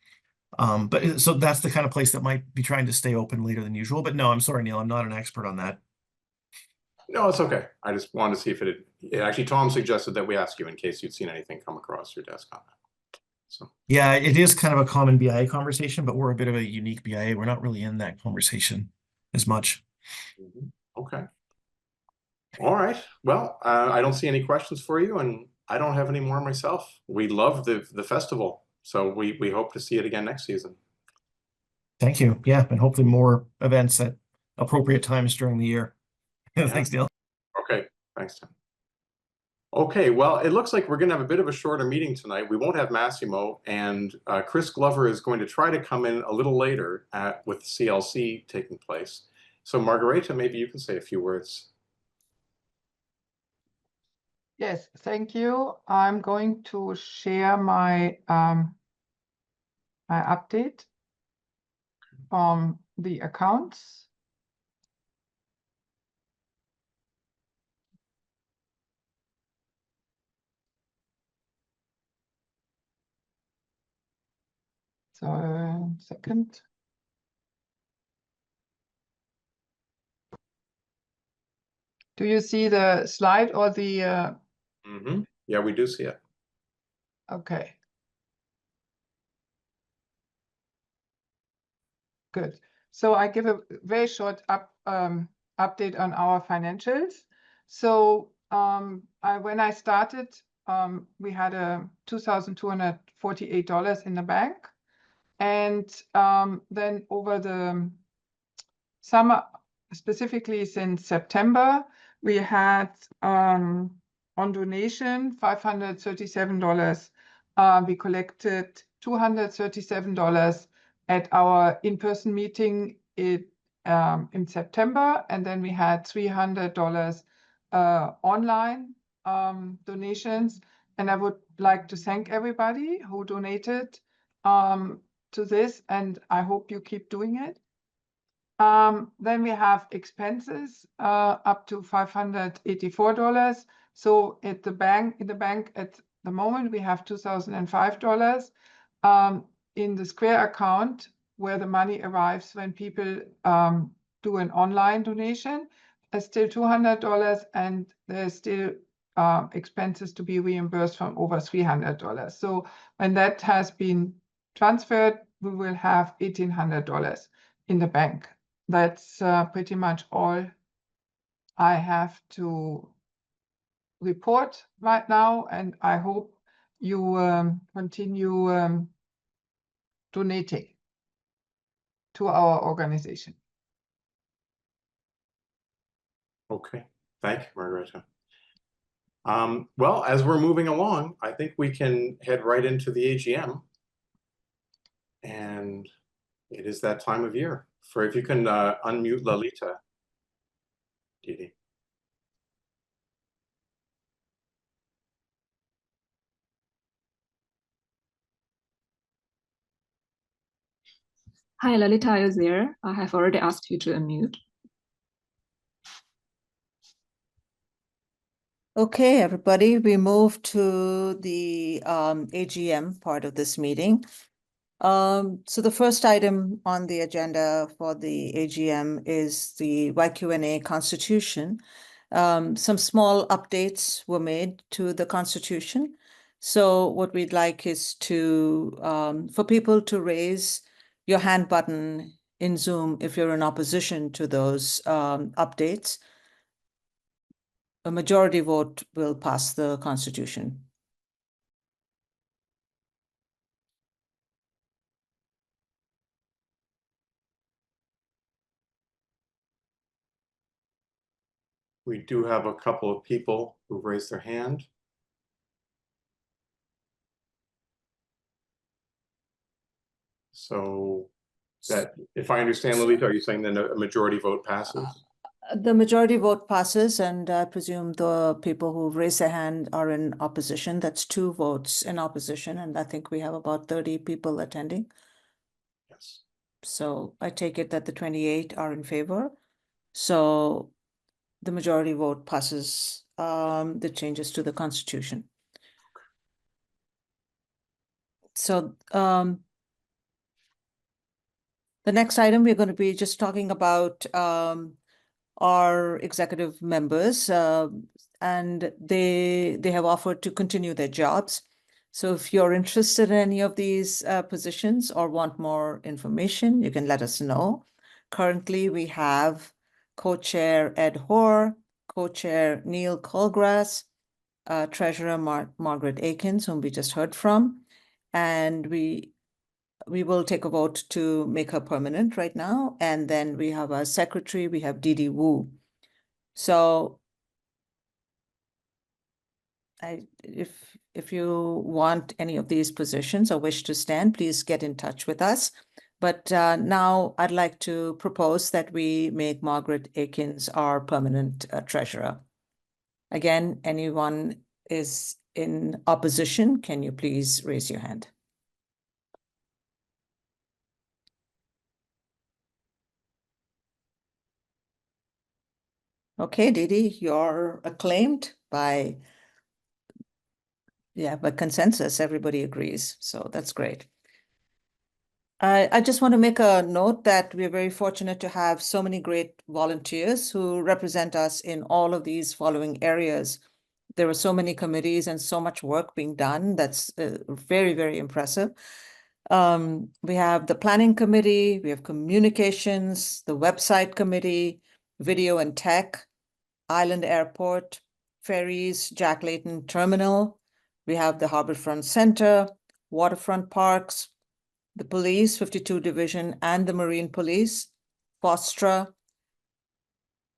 But so that's the kind of place that might be trying to stay open later than usual. But no, I'm sorry, Neil, I'm not an expert on that. No, it's okay. I just wanted to see if actually Tom suggested that we ask you in case you'd seen anything come across your desk on that. So yeah, it is kind of a common BIA conversation, but we're a bit of a unique BIA. We're not really in that conversation as much. Okay. All right. Well, I don't see any questions for you, and I don't have any more myself. We love the festival, so we hope to see it again next season. Thank you. Yeah, and hopefully more events at appropriate times during the year. Yeah. Thanks, Neil. Okay. Thanks, Tim. Okay, well, it looks like we're going to have a bit of a shorter meeting tonight. We won't have Massimo, and Chris Glover is going to try to come in a little later with CLC taking place. So, Margareta, maybe you can say a few words. Yes, thank you. I'm going to share my my update on the accounts. So, second. Do you see the slide or the? Yeah, we do see it. Okay. Good. So I give a very short update on our financials. So when I started, we had $2,248 in the bank. And then over the summer, specifically since September, we had on donation $537. We collected $237 at our in-person meeting in September, and then we had $300 online donations. And I would like to thank everybody who donated to this, and I hope you keep doing it. Then we have expenses up to $584. So at the bank, at the moment, we have $2,005. In the Square account, where the money arrives when people do an online donation, there's still $200, and there's still expenses to be reimbursed from over $300. So when that has been transferred, we will have $1,800 in the bank that's pretty much all I have to report right now, and I hope you continue donating to our organization. Okay, thank you, Margareta. Well, as we're moving along, I think we can head right into the AGM. And it is that time of year. If you can unmute Lalita, Didi. Hi, Lalita is there. I have already asked you to unmute. Okay, everybody, we move to the AGM part of this meeting. So the first item on the agenda for the AGM is the YQNA Constitution. Some small updates were made to the Constitution. So what we'd like is to for people to raise your hand button in Zoom if you're in opposition to those updates. A majority vote will pass the Constitution. We do have a couple of people who've raised their hand. So that, if I understand, Lalita, are you saying then a majority vote passes? The majority vote passes, and I presume the people who raise their hand are in opposition. That's 2 votes in opposition, and I think we have about 30 people attending. Yes. So I take it that the 28 are in favor. So the majority vote passes the changes to the Constitution. So the next item, we're going to be just talking about our executive members, and they have offered to continue their jobs. So if you're interested in any of these positions or want more information, you can let us know. Currently, we have co-chair Ed Hoare, co-chair Neil Colgrass, treasurer Margaret Akins, whom we just heard from, and we will take a vote to make her permanent right now. And then we have our secretary, we have Didi Wu. So if you want any of these positions or wish to stand, please get in touch with us. But now I'd like to propose that we make Margaret Akins our permanent treasurer. Again, anyone is in opposition, can you please raise your hand? Okay, Didi, you're acclaimed by consensus. Everybody agrees, so that's great. I just want to make a note that we're very fortunate to have so many great volunteers who represent us in all of these following areas. There are so many committees and so much work being done. That's very, very impressive. We have the planning committee, we have communications, the website committee, video and tech, Island Airport, ferries, Jack Layton Terminal. We have the Harborfront Center, Waterfront Parks, the police, 52 Division, and the Marine Police, FOSTRA,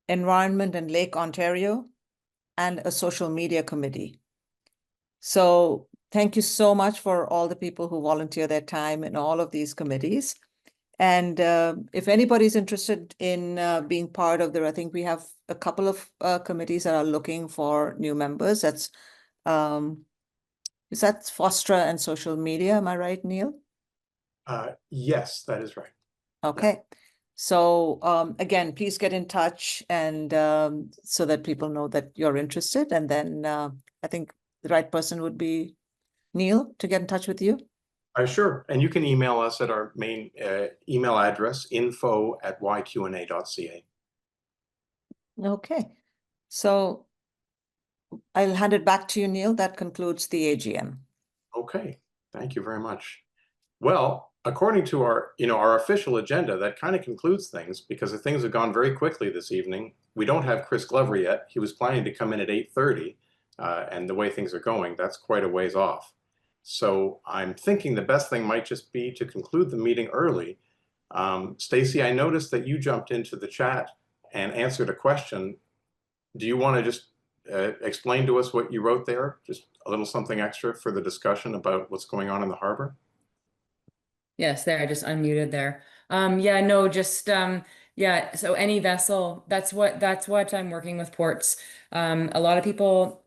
Environment and Lake Ontario, and a social media committee. So thank you so much for all the people who volunteer their time in all of these committees. And if anybody's interested in being part of I think we have a couple of committees that are looking for new members. That's is that FOSTRA and social media? Am I right, Neil? Yes, that is right. Okay. So again, please get in touch and so that people know that you're interested. And then I think the right person would be Neil to get in touch with you. Sure. And you can email us at our main email address, info@yqna.ca. Okay. So I'll hand it back to you, Neil. That concludes the AGM. Okay. Thank you very much. Well, according to our official agenda, that kind of concludes things because the things have gone very quickly this evening. We don't have Chris Glover yet. He was planning to come in at 8:30, and the way things are going, that's quite a ways off. So I'm thinking the best thing might just be to conclude the meeting early. Stacy, I noticed that you jumped into the chat and answered a question. Do you want to just explain to us what you wrote there? Just a little something extra for the discussion about what's going on in the harbor? Yes, there, I just unmuted there. Yeah, no, just yeah, so any vessel, that's what I'm working with ports. A lot of people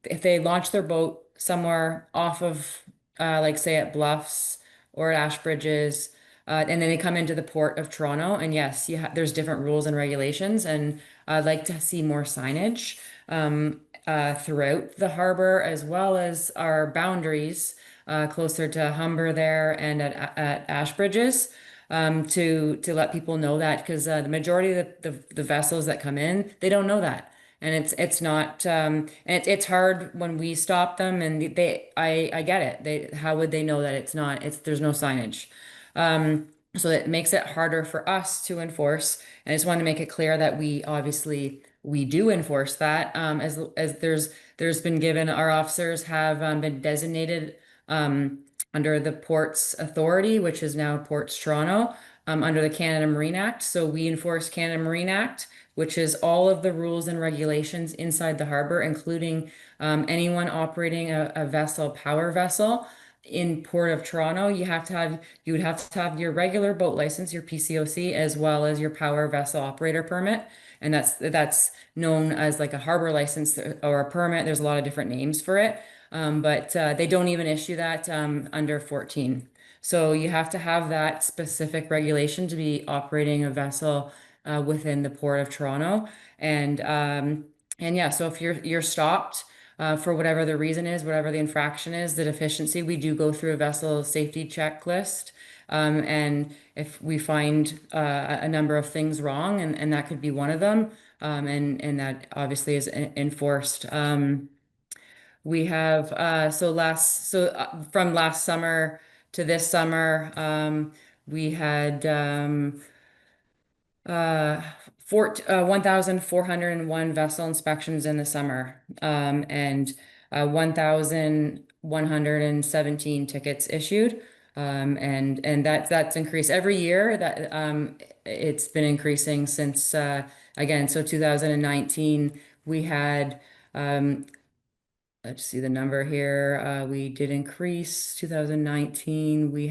if they launch their boat somewhere off of like say at Bluffs or at Ashbridges, and then they come into the port of Toronto, and yes, there's different rules and regulations, and I'd like to see more signage throughout the harbor as well as our boundaries closer to Humber there and at Ashbridges, to let people know that, because the majority of the vessels that come in, they don't know that. And it's not and it's hard when we stop them, and I get it. How would they know that there's no signage? So it makes it harder for us to enforce. And I just want to make it clear that we do enforce that. As there's been given, our officers have been designated under the Ports Authority, which is now Ports Toronto, under the Canada Marine Act. So we enforce Canada Marine Act, which is all of the rules and regulations inside the harbor, including anyone operating a vessel, power vessel in Port of Toronto. You would have to have your regular boat license, your PCOC, as well as your power vessel operator permit. And that's known as like a harbor license or a permit. There's a lot of different names for it. But they don't even issue that under 14. So you have to have that specific regulation to be operating a vessel within the Port of Toronto. And yeah, so if you're stopped for whatever the reason is, whatever the infraction is, the deficiency, we do go through a vessel safety checklist. And if we find a number of things wrong, and that could be one of them, and that obviously is enforced. We have from last summer to this summer, we had 1,401 vessel inspections in the summer, and 1,117 tickets issued. And that's increased every year. That it's been increasing since again, so 2019 we had let's see the number here. We did increase 2019. We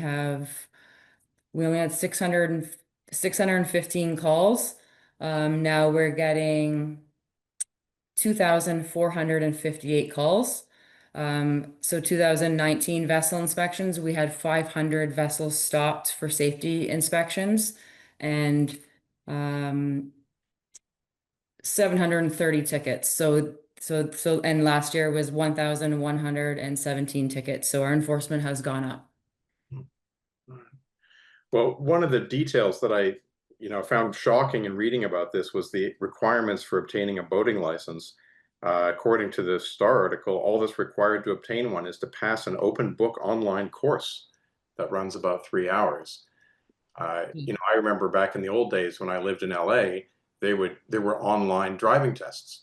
only had 615 calls. Now we're getting 2,458 calls. So 2019 vessel inspections, we had 500 vessels stopped for safety inspections, and 730 tickets. And last year was 1,117 tickets. So our enforcement has gone up. Well, one of the details that I found shocking in reading about this was the requirements for obtaining a boating license. According to the Star article, all that's required to obtain one is to pass an open book online course that runs about 3 hours. I remember back in the old days when I lived in LA, there were online driving tests,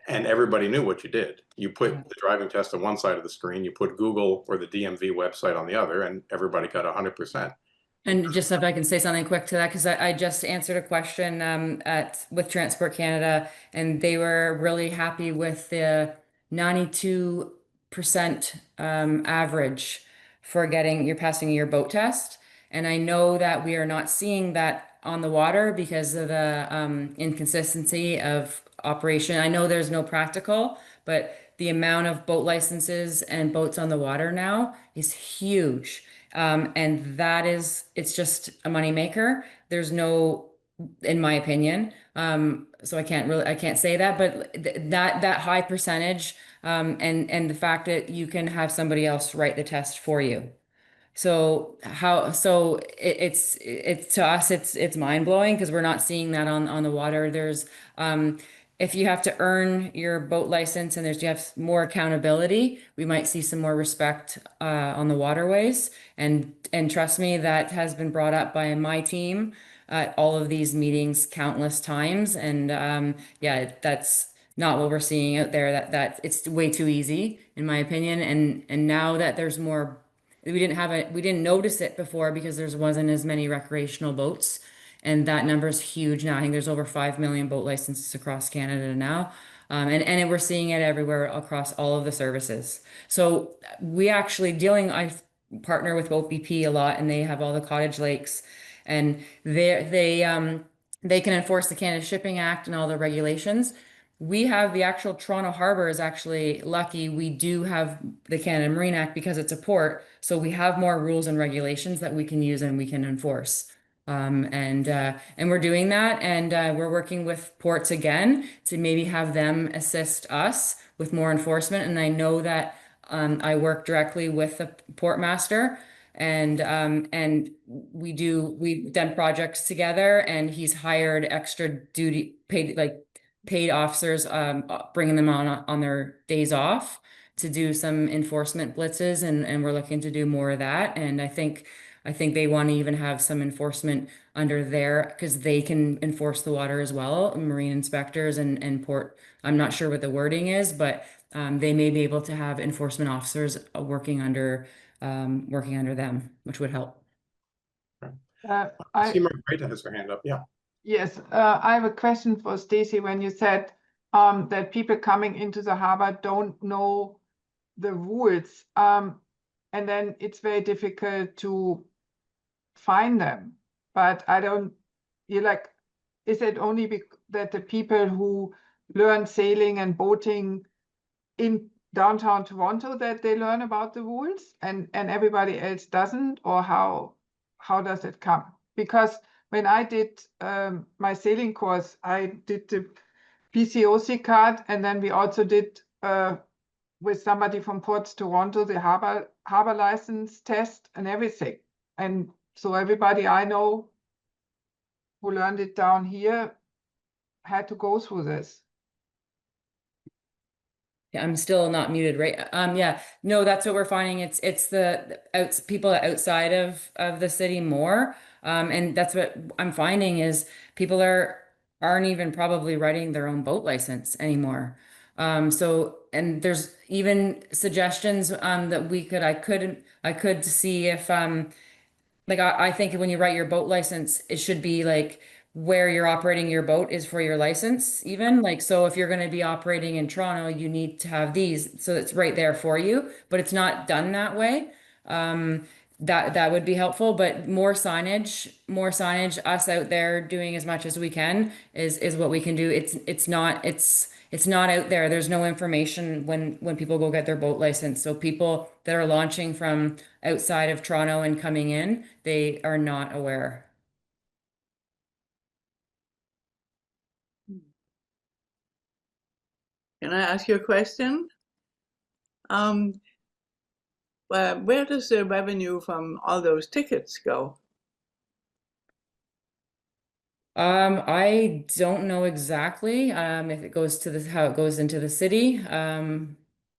and everybody knew what you did. You put the driving test on one side of the screen, you put Google or the DMV website on the other, and everybody got 100%. And just if I can say something quick to that, because I just answered a question with Transport Canada, and they were really happy with the 92% average for you're passing your boat test. And I know that we are not seeing that on the water because of the inconsistency of operation. I know there's no practical, but the amount of boat licenses and boats on the water now is huge. And it's just a moneymaker. There's no, in my opinion, so I can't say that, but that high percentage, and the fact that you can have somebody else write the test for you. So it's to us, it's mind blowing because we're not seeing that on the water. There's if you have to earn your boat license and you have more accountability, we might see some more respect on the waterways. And trust me, that has been brought up by my team at all of these meetings countless times. And yeah, that's not what we're seeing out there. That it's way too easy, in my opinion. And now that there's more, we didn't notice it before because there wasn't as many recreational boats. And that number is huge now. I think there's over 5 million boat licenses across Canada now. And we're seeing it everywhere across all of the services. So we actually I partner with OPP a lot, and they have all the cottage lakes, and they can enforce the Canada Shipping Act and all the regulations. We have the actual Toronto Harbor is actually lucky. We do have the Canada Marine Act because it's a port. So we have more rules and regulations that we can use and we can enforce. And we're doing that, and we're working with ports again to maybe have them assist us with more enforcement. And I know that I work directly with the port master, and we've done projects together, and he's hired extra paid officers, bringing them on their days off to do some enforcement blitzes, and we're looking to do more of that. And I think they want to even have some enforcement under there because they can enforce the water as well, marine inspectors and port. I'm not sure what the wording is, but they may be able to have enforcement officers working under them, which would help. I see Margareta has her hand up. Yeah. Yes, I have a question for Stacy. When you said that people coming into the harbor don't know the rules, and then it's very difficult to find them. But is it only that the people who learn sailing and boating in downtown Toronto that they learn about the rules and everybody else doesn't, or how does it come? Because when I did my sailing course, I did the PCOC card, and then we also did with somebody from Ports Toronto the harbor license test and everything. And so everybody I know who learned it down here had to go through this. Yeah, I'm still not muted, right? Yeah, no, that's what we're finding. It's the people outside of the city more. And that's what I'm finding is people aren't even probably writing their own boat license anymore. And there's even suggestions that I could see if like I think when you write your boat license, it should be like where you're operating your boat is for your license, even like so if you're going to be operating in Toronto, you need to have these. So it's right there for you, but it's not done that way. That would be helpful, but more signage, us out there doing as much as we can is what we can do. It's not out there. There's no information when people go get their boat license. So people that are launching from outside of Toronto and coming in, they are not aware. Can I ask you a question? Where does the revenue from all those tickets go? I don't know exactly if it goes to how it goes into the city.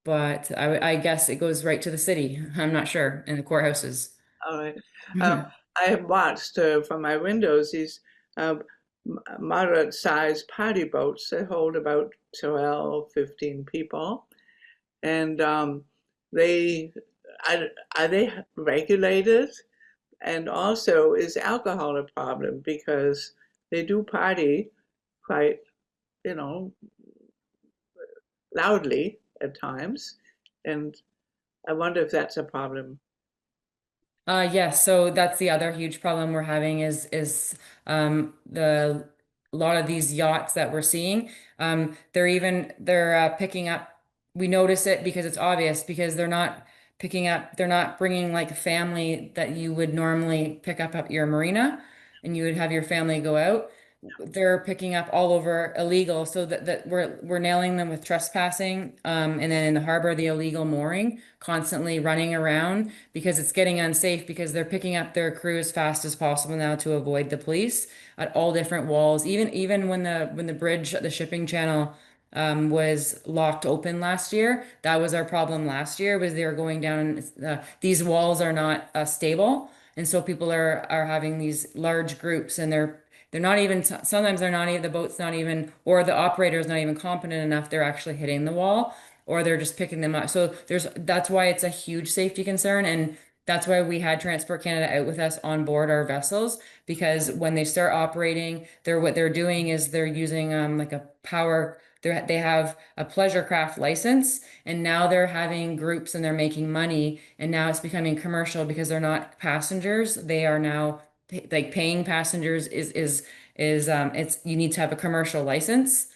But I guess it goes right to the city. I'm not sure in the courthouses. All right. I have watched from my windows these moderate-sized party boats that hold about 12, 15 people, and are they regulated? And also, is alcohol a problem? Because they do party quite, loudly at times, and I wonder if that's a problem. Yes, so that's the other huge problem we're having is the a lot of these yachts that we're seeing. They're picking up. We notice it because it's obvious because they're not bringing like a family that you would normally pick up at your marina, and you would have your family go out. they're picking up all over illegal, so that we're nailing them with trespassing, and then in the harbor, the illegal mooring, constantly running around because it's getting unsafe because they're picking up their crew as fast as possible now to avoid the police at all different walls. Even when the bridge, the shipping channel, was locked open last year. That was our problem last year, was they were going down. These walls are not stable, and so people are having these large groups, and they're not even, sometimes they're not even, the boat's not even, or the operator's not even competent enough, they're actually hitting the wall, or they're just picking them up. So that's why it's a huge safety concern. And that's why we had Transport Canada out with us on board our vessels, because when they start operating, what they're doing is they're using like a power, they have a pleasure craft license, and now they're having groups and they're making money, and now it's becoming commercial because they're not passengers. They are now like paying passengers is it's, you need to have a commercial license.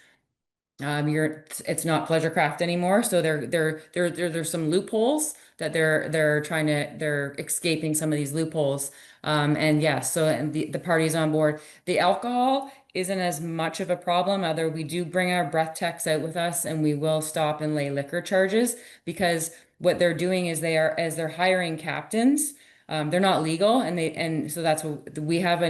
It's not pleasure craft anymore. So there's some loopholes that they're escaping some of these loopholes. And yeah, and the parties on board. The alcohol isn't as much of a problem. Although we do bring our breath techs out with us, and we will stop and lay liquor charges, because what they're doing is as they're hiring captains, they're not legal, and so that's what we have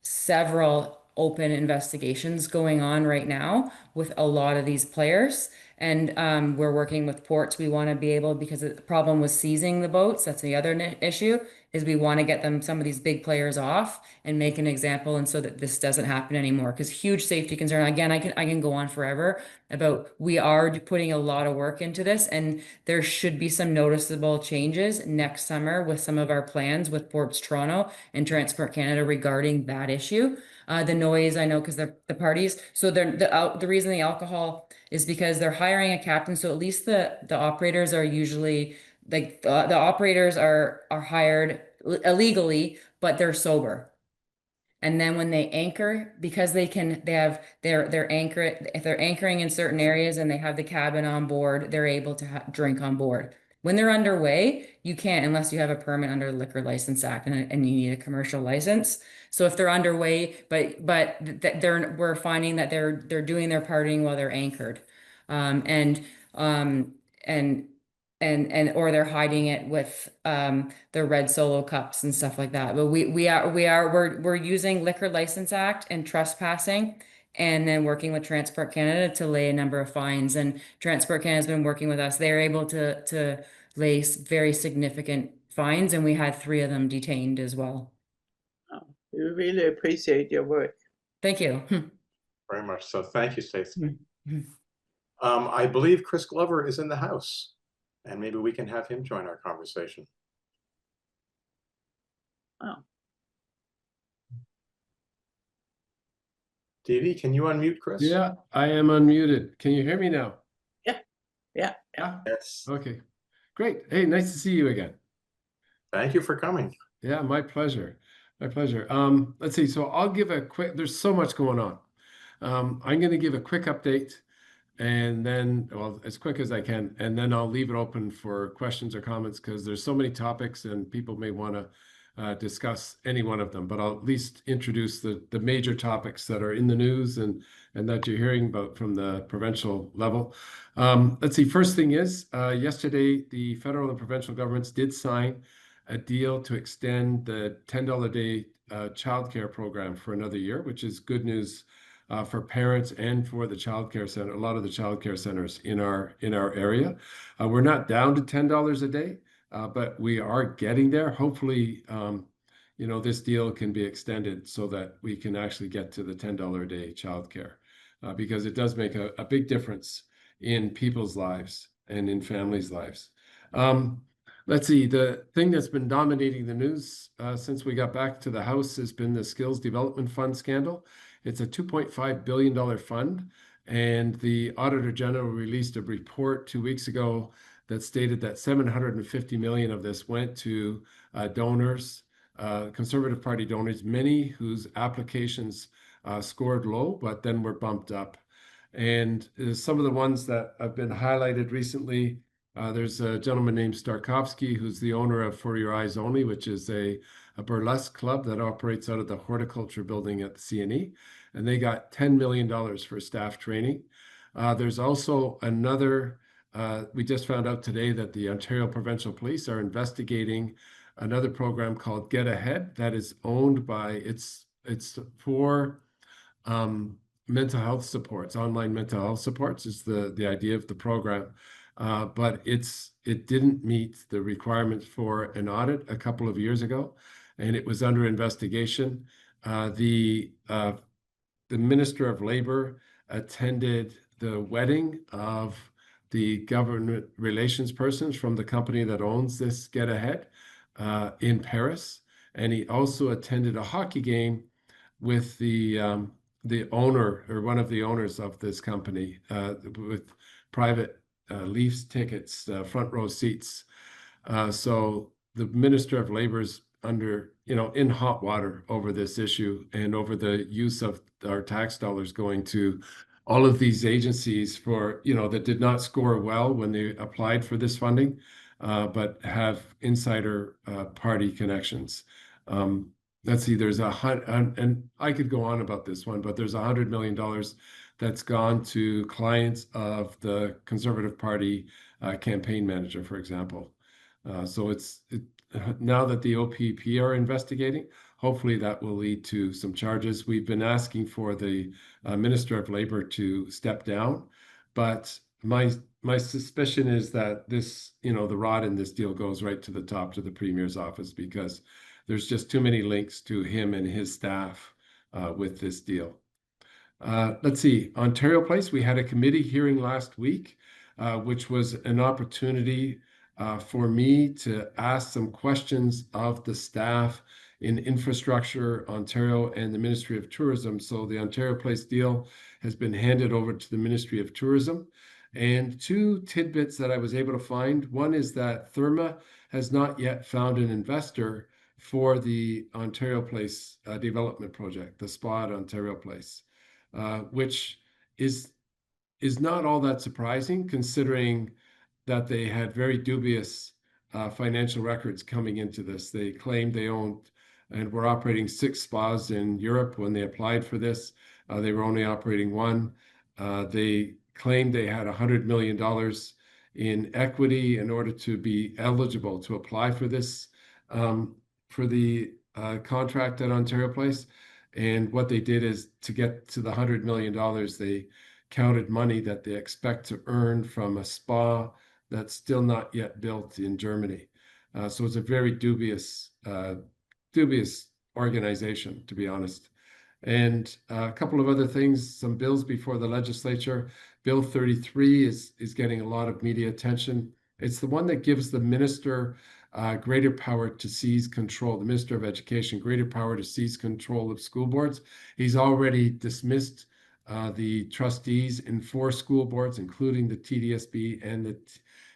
several open investigations going on right now with a lot of these players. And we're working with ports. We want to be able, because the problem was seizing the boats. That's the other issue, is we want to get some of these big players off and make an example, and so that this doesn't happen anymore. Because huge safety concern. Again, I can go on forever about, we are putting a lot of work into this, and there should be some noticeable changes next summer with some of our plans with Ports Toronto and Transport Canada regarding that issue. The noise, I know, because the parties. So the reason the alcohol is because they're hiring a captain. So at least the operators are usually, like, the operators are hired illegally, but they're sober. And then when they anchor, because they're anchor, if they're anchoring in certain areas and they have the cabin on board, they're able to drink on board. When they're underway, you can't, unless you have a permit under the Liquor License Act, and you need a commercial license. So if they're underway, but we're finding that they're doing their partying while they're anchored, and or they're hiding it with their red Solo cups and stuff like that. But we're using Liquor License Act and trespassing, and then working with Transport Canada to lay a number of fines. And Transport Canada has been working with us. They're able to lay very significant fines, and we had 3 of them detained as well. Oh, we really appreciate your work. Thank you. Very much so. Thank you, Stacey. Mhm. I believe Chris Glover is in the house, and maybe we can have him join our conversation. Wow. Dee, can you unmute Chris? Yeah, I am unmuted. Can you hear me now? Yeah. Yes. Okay, great. Hey, nice to see you again. Thank you for coming. Yeah, my pleasure. My pleasure. Let's see. So I'll give a quick, there's so much going on. I'm going to give a quick update, and then, well, as quick as I can, and then I'll leave it open for questions or comments, because there's so many topics and people may want to discuss any one of them, but I'll at least introduce the major topics that are in the news and that you're hearing about from the provincial level. Let's see, first thing is, yesterday, the federal and provincial governments did sign a deal to extend the $10 a day childcare program for another year, which is good news for parents and for the childcare center, a lot of the childcare centers in our area. We're not down to $10 a day, but we are getting there. Hopefully, this deal can be extended so that we can actually get to the $10 a day childcare, because it does make a big difference in people's lives and in families' lives. Let's see, the thing that's been dominating the news since we got back to the House has been the Skills Development Fund scandal. It's a $2.5 billion fund, and the Auditor General released a report 2 weeks ago that stated that $750 million of this went to donors, Conservative Party donors, many whose applications scored low, but then were bumped up. And some of the ones that have been highlighted recently, there's a gentleman named Starkovsky, who's the owner of For Your Eyes Only, which is a a burlesque club that operates out of the horticulture building at the CNE, and they got $10 million for staff training. There's also another, we just found out today that the Ontario Provincial Police are investigating another program called Get Ahead that is owned by, it's for mental health supports, online mental health supports is the idea of the program. But it didn't meet the requirements for an audit a couple of years ago, and it was under investigation. The Minister of Labor attended the wedding of the government relations persons from the company that owns this Get Ahead in Paris, and he also attended a hockey game with the owner or one of the owners of this company with private Leafs tickets, front row seats. So the Minister of Labor's under, in hot water over this issue and over the use of our tax dollars going to all of these agencies for, that did not score well when they applied for this funding, but have insider party connections. Let's see, there's and I could go on about this one, but there's $100 million that's gone to clients of the Conservative Party campaign manager, for example. So now that the OPP are investigating, hopefully that will lead to some charges. We've been asking for the Minister of Labor to step down, but my suspicion is that this, the rod in this deal goes right to the top, to the Premier's office, because there's just too many links to him and his staff with this deal. Let's see, Ontario Place, we had a committee hearing last week, which was an opportunity for me to ask some questions of the staff in Infrastructure Ontario and the Ministry of Tourism. So the Ontario Place deal has been handed over to the Ministry of Tourism. And two tidbits that I was able to find. One is that Therma has not yet found an investor for the Ontario Place development project, the spa at Ontario Place, which is not all that surprising, considering that they had very dubious financial records coming into this. They claimed they owned and were operating 6 spas in Europe when they applied for this. They were only operating 1. They claimed they had $100 million in equity in order to be eligible to apply for this, for the contract at Ontario Place. And what they did is, to get to the $100 million, they counted money that they expect to earn from a spa that's still not yet built in Germany. So it's a very dubious organization, to be honest. And a couple of other things, some bills before the legislature. Bill 33 is getting a lot of media attention. It's the one that gives the minister greater power to seize control, the Minister of Education, greater power to seize control of school boards. He's already dismissed the trustees in 4 school boards, including the TDSB and the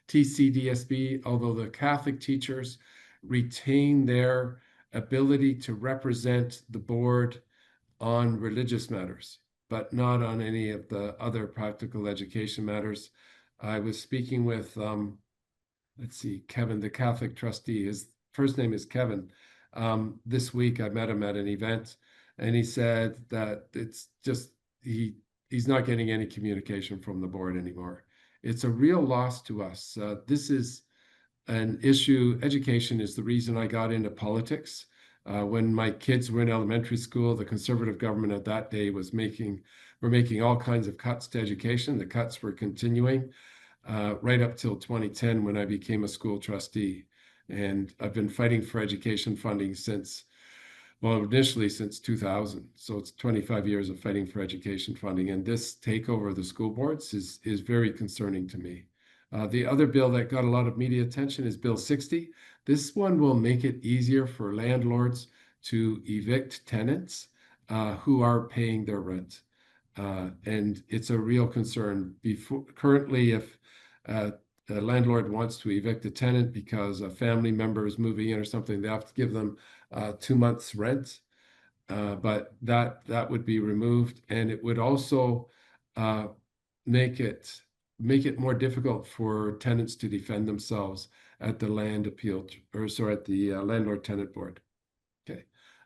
TCDSB, although the Catholic teachers retain their ability to represent the board on religious matters, but not on any of the other practical education matters. I was speaking with, let's see, Kevin, the Catholic trustee. His first name is Kevin. This week I met him at an event, and he said that it's just, he's not getting any communication from the board anymore. It's a real loss to us. This is an issue. Education is the reason I got into politics. When my kids were in elementary school, the Conservative government at that day were making all kinds of cuts to education. The cuts were continuing right up till 2010, when I became a school trustee. And I've been fighting for education funding since, well, initially since 2000. So it's 25 years of fighting for education funding. And this takeover of the school boards is very concerning to me. The other bill that got a lot of media attention is Bill 60. This one will make it easier for landlords to evict tenants who are paying their rent. And it's a real concern. Currently, if a landlord wants to evict a tenant because a family member is moving in or something, they have to give them 2 months rent, but that would be removed, and it would also make it more difficult for tenants to defend themselves at the land appeal, or sorry, at the landlord tenant board.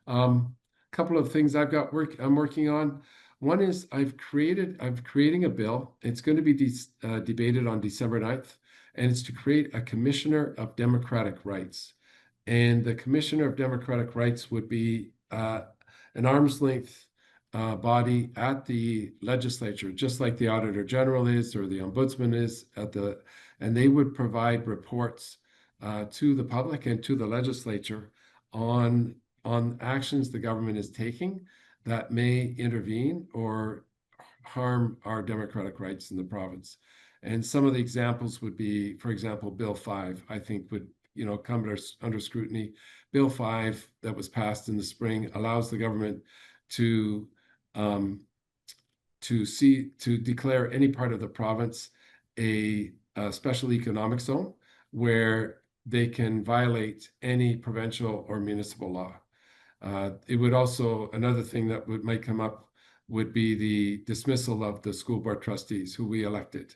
Couple of things I'm working on. One is I'm creating a bill. It's going to be debated on December 9th, and it's to create a Commissioner of Democratic Rights. And the Commissioner of Democratic Rights would be an arm's length body at the legislature, just like the Auditor General is or the Ombudsman is and they would provide reports to the public and to the legislature on actions the government is taking that may intervene or harm our democratic rights in the province. And some of the examples would be, for example, Bill 5, I think would come under scrutiny. Bill 5 that was passed in the spring allows the government to declare any part of the province a special economic zone where they can violate any provincial or municipal law. It would also, another thing that might come up would be the dismissal of the school board trustees who we elected.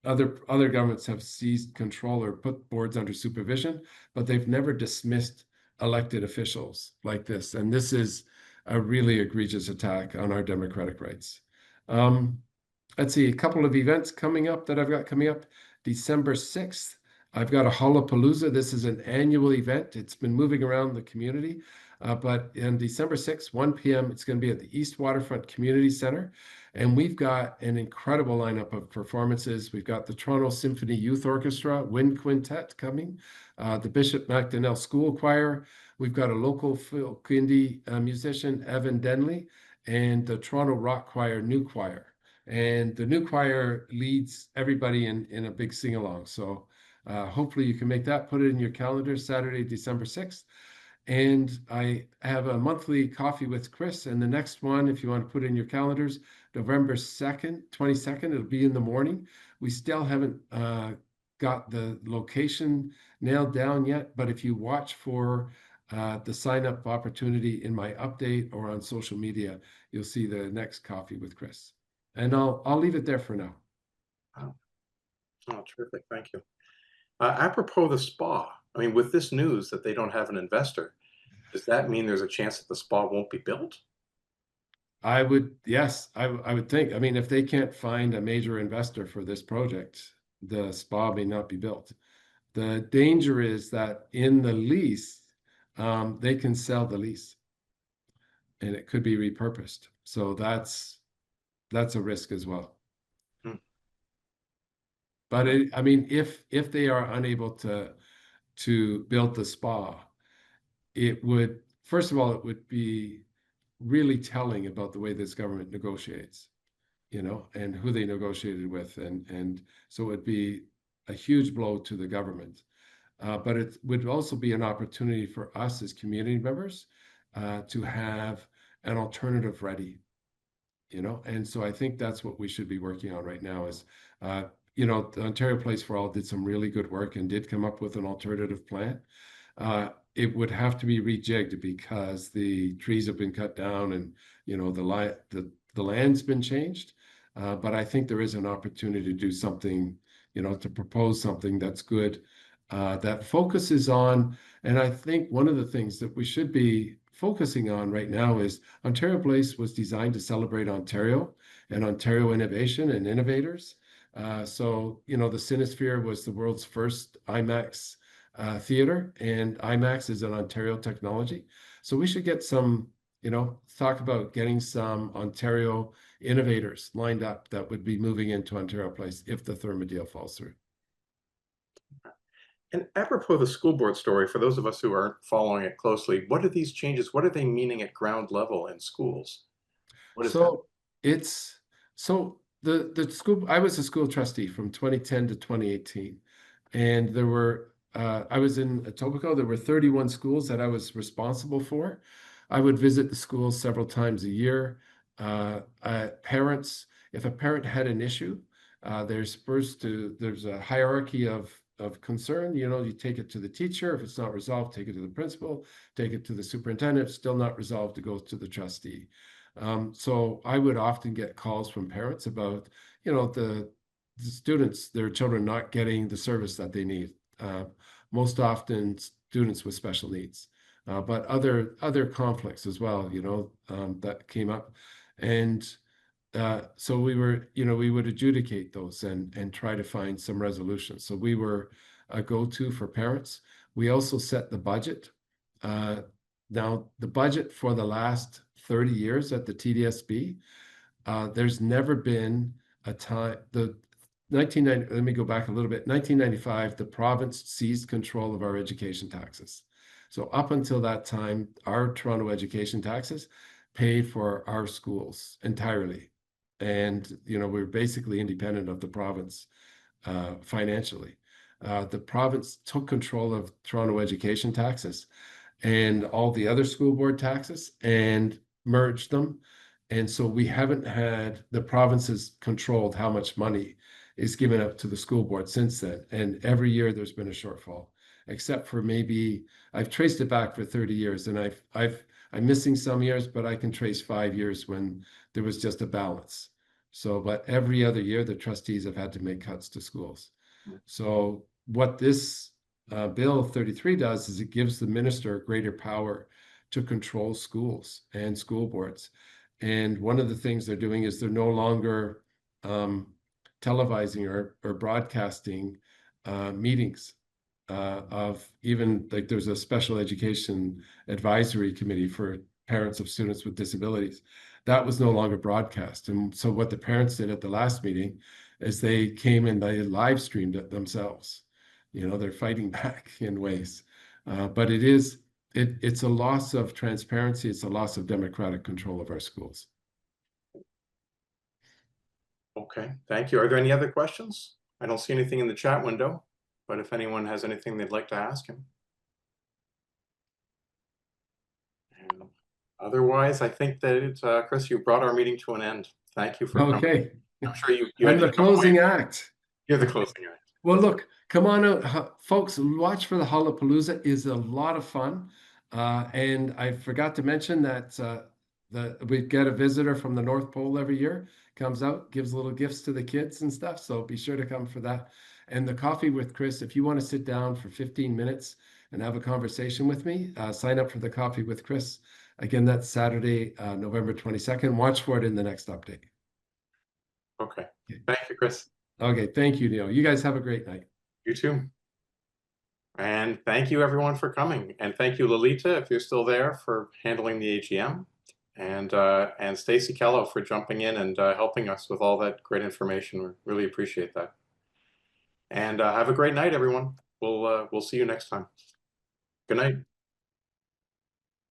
Other governments have seized control or put boards under supervision, but they've never dismissed elected officials like this. And this is a really egregious attack on our democratic rights. Let's see, a couple of events coming up that I've got coming up. December 6th, I've got a Hollapalooza. This is an annual event. It's been moving around the community, but on December 6th, 1 p.m., it's going to be at the East Waterfront Community Center. And we've got an incredible lineup of performances. We've got the Toronto Symphony Youth Orchestra, Wind Quintet coming, the Bishop MacDonnell School Choir. We've got a local folk indie musician, Evan Denley, and the Toronto Rock Choir, New Choir. And the New Choir leads everybody in a big sing-along. So hopefully you can make that, put it in your calendar, Saturday, December 6th. And I have a monthly coffee with Chris. And the next one, if you want to put in your calendars, November 2nd, 22nd, it'll be in the morning. We still haven't got the location nailed down yet, but if you watch for the sign-up opportunity in my update or on social media, you'll see the next coffee with Chris. And I'll leave it there for now. Wow. Oh, terrific. Thank you. Apropos the spa, I mean, with this news that they don't have an investor, does that mean there's a chance that the spa won't be built? Yes, I would think. I mean, if they can't find a major investor for this project, the spa may not be built. The danger is that in the lease, they can sell the lease and it could be repurposed. So that's a risk as well. But I mean, if they are unable to build the spa, it would, first of all, it would be really telling about the way this government negotiates, and who they negotiated with, and so it would be a huge blow to the government. But it would also be an opportunity for us as community members to have an alternative ready, and so I think that's what we should be working on right now is, the Ontario Place for All did some really good work and did come up with an alternative plan. It would have to be rejigged because the trees have been cut down and, the land's been changed. But I think there is an opportunity to do something, to propose something that's good, that focuses on, and I think one of the things that we should be focusing on right now is Ontario Place was designed to celebrate Ontario and Ontario innovation and innovators. So, the Cinesphere was the world's first IMAX theater, and IMAX is an Ontario technology. So we should get some, talk about getting some Ontario innovators lined up that would be moving into Ontario Place if the Therma deal falls through. And apropos the school board story, for those of us who aren't following it closely, what are these changes? What are they meaning at ground level in schools? The school, I was a school trustee from 2010 to 2018, and there were, I was in Etobicoke, there were 31 schools that I was responsible for. I would visit the schools several times a year. Parents, if a parent had an issue, there's a hierarchy of concern. You take it to the teacher. If it's not resolved, take it to the principal, take it to the superintendent. If it's still not resolved, it goes to the trustee. So I would often get calls from parents about, the students, their children not getting the service that they need. Most often students with special needs. but other conflicts as well, you know, that came up. And so we would adjudicate those and try to find some resolution. So we were a go-to for parents. We also set the budget. Now, the budget for the last 30 years at the TDSB, there's never been a time, let me go back a little bit. 1995, the province seized control of our education taxes. So up until that time, our Toronto education taxes paid for our schools entirely. And, you know, we're basically independent of the province financially. The province took control of Toronto education taxes and all the other school board taxes and merged them. And so we haven't had, the provinces controlled how much money is given up to the school board since then. And every year there's been a shortfall, except for maybe, I've traced it back for 30 years and I'm missing some years, but I can trace 5 years when there was just a balance. So, but every other year, the trustees have had to make cuts to schools. So what this Bill 33 does is it gives the minister greater power to control schools and school boards. And one of the things they're doing is they're no longer televising or broadcasting meetings of even, like, there's a special education advisory committee for parents of students with disabilities. That was no longer broadcast. And so what the parents did at the last meeting is they came and they live streamed it themselves. You know, they're fighting back in ways. But it's a loss of transparency. It's a loss of democratic control of our schools. Okay, thank you. Are there any other questions? I don't see anything in the chat window, but if anyone has anything they'd like to ask him. And otherwise, I think that it's, Chris, you brought our meeting to an end. Thank you for coming. Okay. I'm sure you I'm the closing act. You're the closing act. Well, look, come on out, folks. Watch for the Hullapalooza. Is a lot of fun, and I forgot to mention that we get a visitor from the North Pole every year. Comes out, gives little gifts to the kids and stuff. So be sure to come for that. And the coffee with Chris. If you want to sit down for 15 minutes and have a conversation with me, sign up for the coffee with Chris. Again, that's Saturday, November 22nd. Watch for it in the next update. Okay. Thank you, Chris. Okay, thank you, Neil. You guys have a great night. You too. And thank you everyone for coming. And thank you, Lolita, if you're still there, for handling the AGM. And Stacy Kello for jumping in and helping us with all that great information. We really appreciate that. And have a great night, everyone. We'll see you next time. Good night.